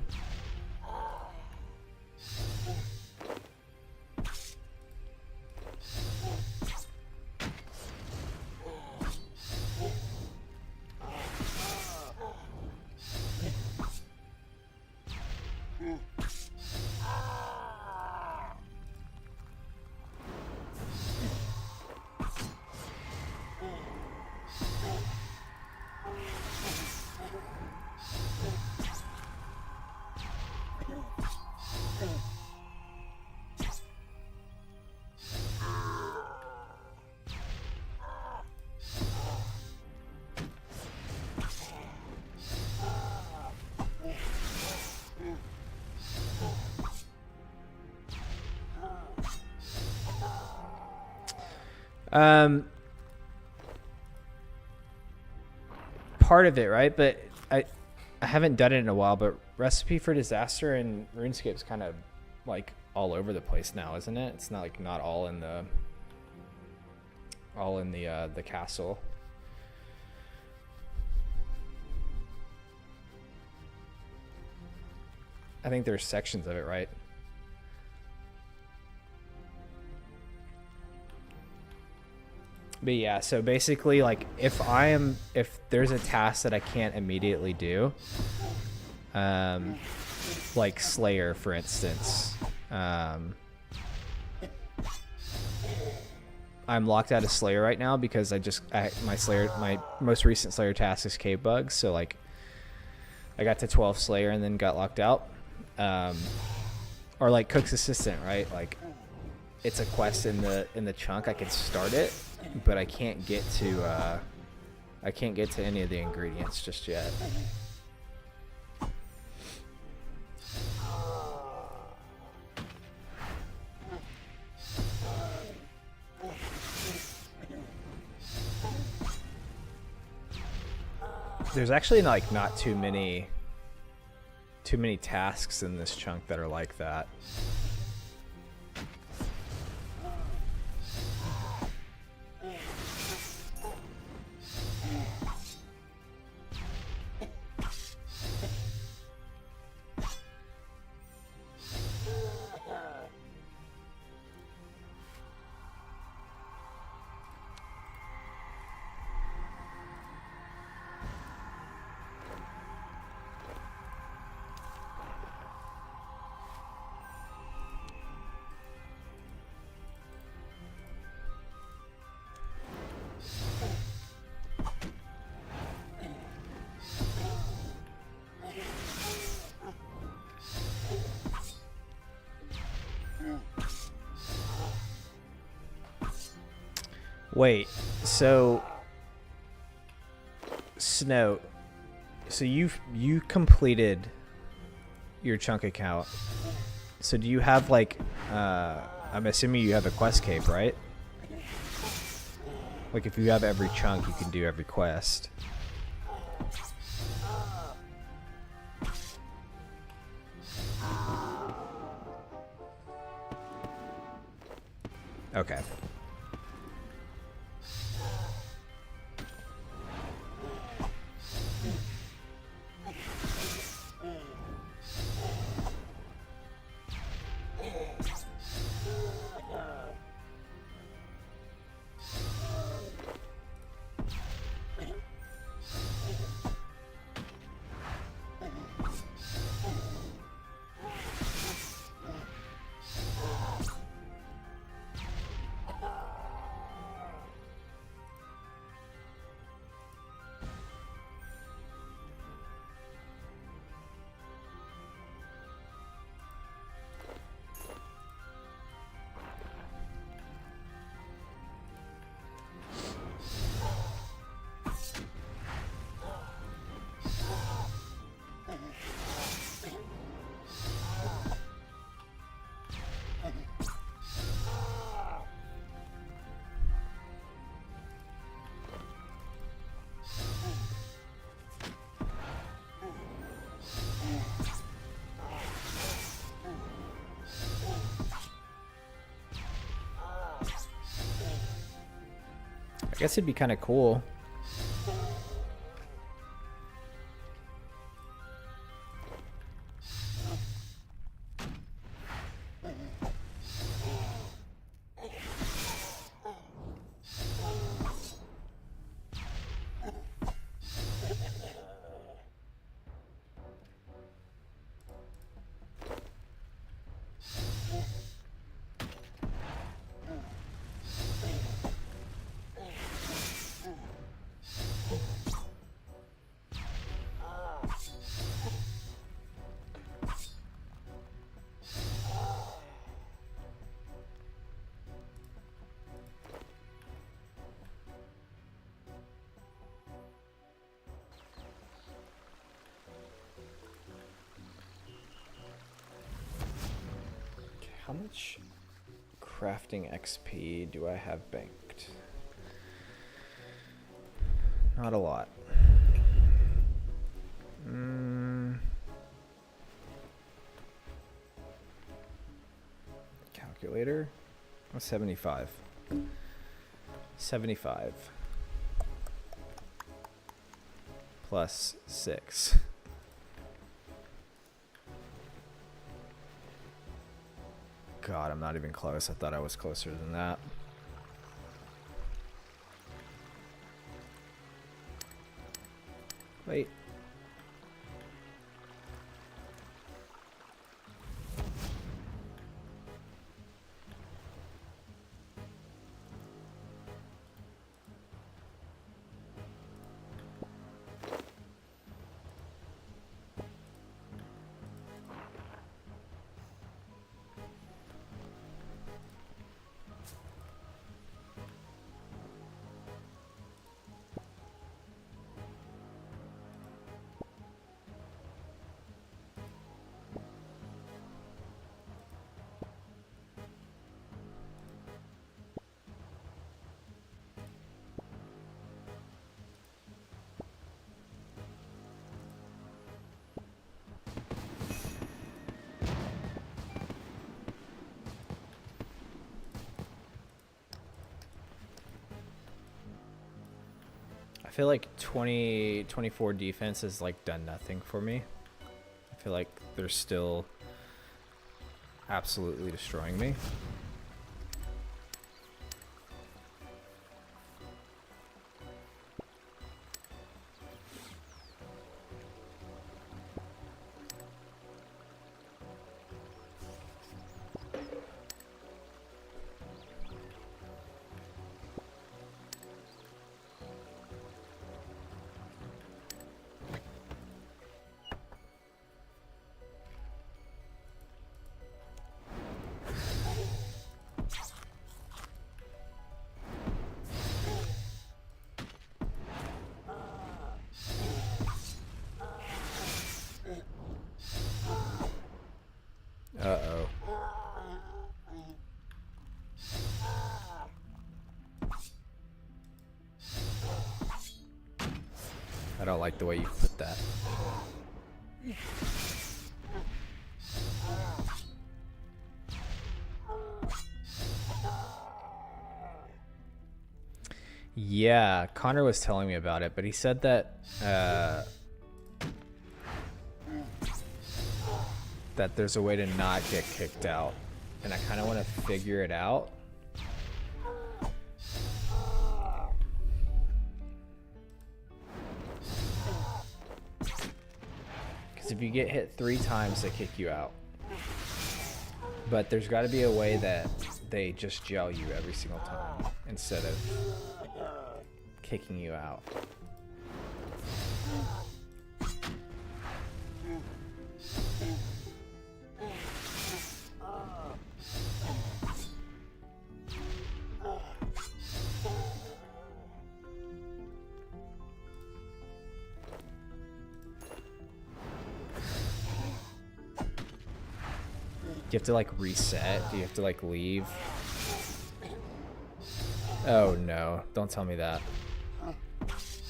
Part of it, right? But I haven't done it in a while, but Recipe for Disaster and RuneScape's kind of like all over the place now, isn't it? It's not like not all in the castle. I think there's sections of it, right? But yeah, so basically, like, if there's a task that I can't immediately do, like Slayer, for instance, I'm locked out of Slayer right now because my most recent Slayer task is cave bugs. So like, I got to 12 Slayer and then got locked out. Or like Cook's Assistant, right? Like, it's a quest in the chunk. I can start it, but I can't get to any of the ingredients just yet. There's actually like not too many tasks in this chunk that are like that. Wait, so Snow, so you completed your chunk account. So do you have like I'm assuming you have a quest cape, right? Like if you have every chunk, you can do every quest. Okay. I guess it'd be kind of cool. How much crafting XP do I have banked? Not a lot. Calculator? Oh, 75. 75. Plus 6. God, I'm not even close. I thought I was closer than that. Wait. I feel like 24 defense has like done nothing for me. I feel like they're still absolutely destroying me. Uh-oh. I don't like the way you put that. Yeah, Connor was telling me about it, but he said that that there's a way to not get kicked out, and I kind of want to figure it out. Because if you get hit 3 times, they kick you out. But there's got to be a way that they just gel you every single time instead of kicking you out. Do you have to like reset? Do you have to like leave? Oh no, don't tell me that. Oops.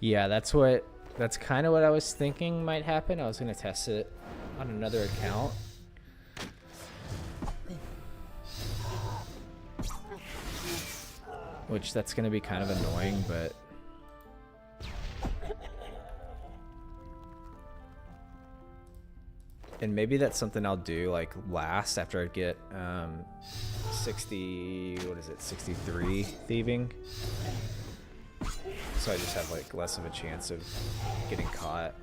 Yeah, that's kind of what I was thinking might happen. I was gonna test it on another account. Which that's gonna be kind of annoying, but and maybe that's something I'll do like last after I get 60, what is it, 63 thieving. So I just have like less of a chance of getting caught.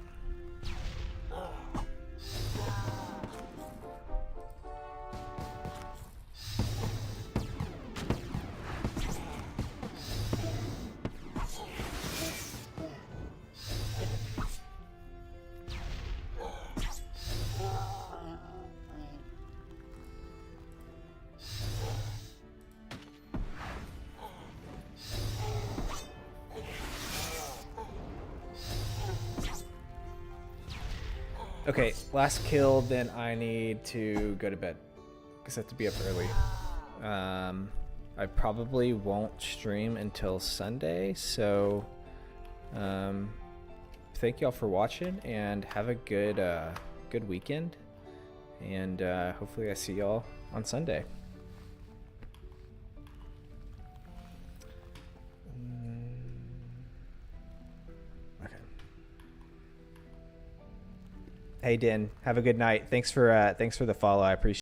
Okay, last kill, then I need to go to bed because I have to be up early. I probably won't stream until Sunday, so thank y'all for watching and have a good weekend, and hopefully I see y'all on Sunday. Hey, Din, have a good night. Thanks for the follow. I appreciate it.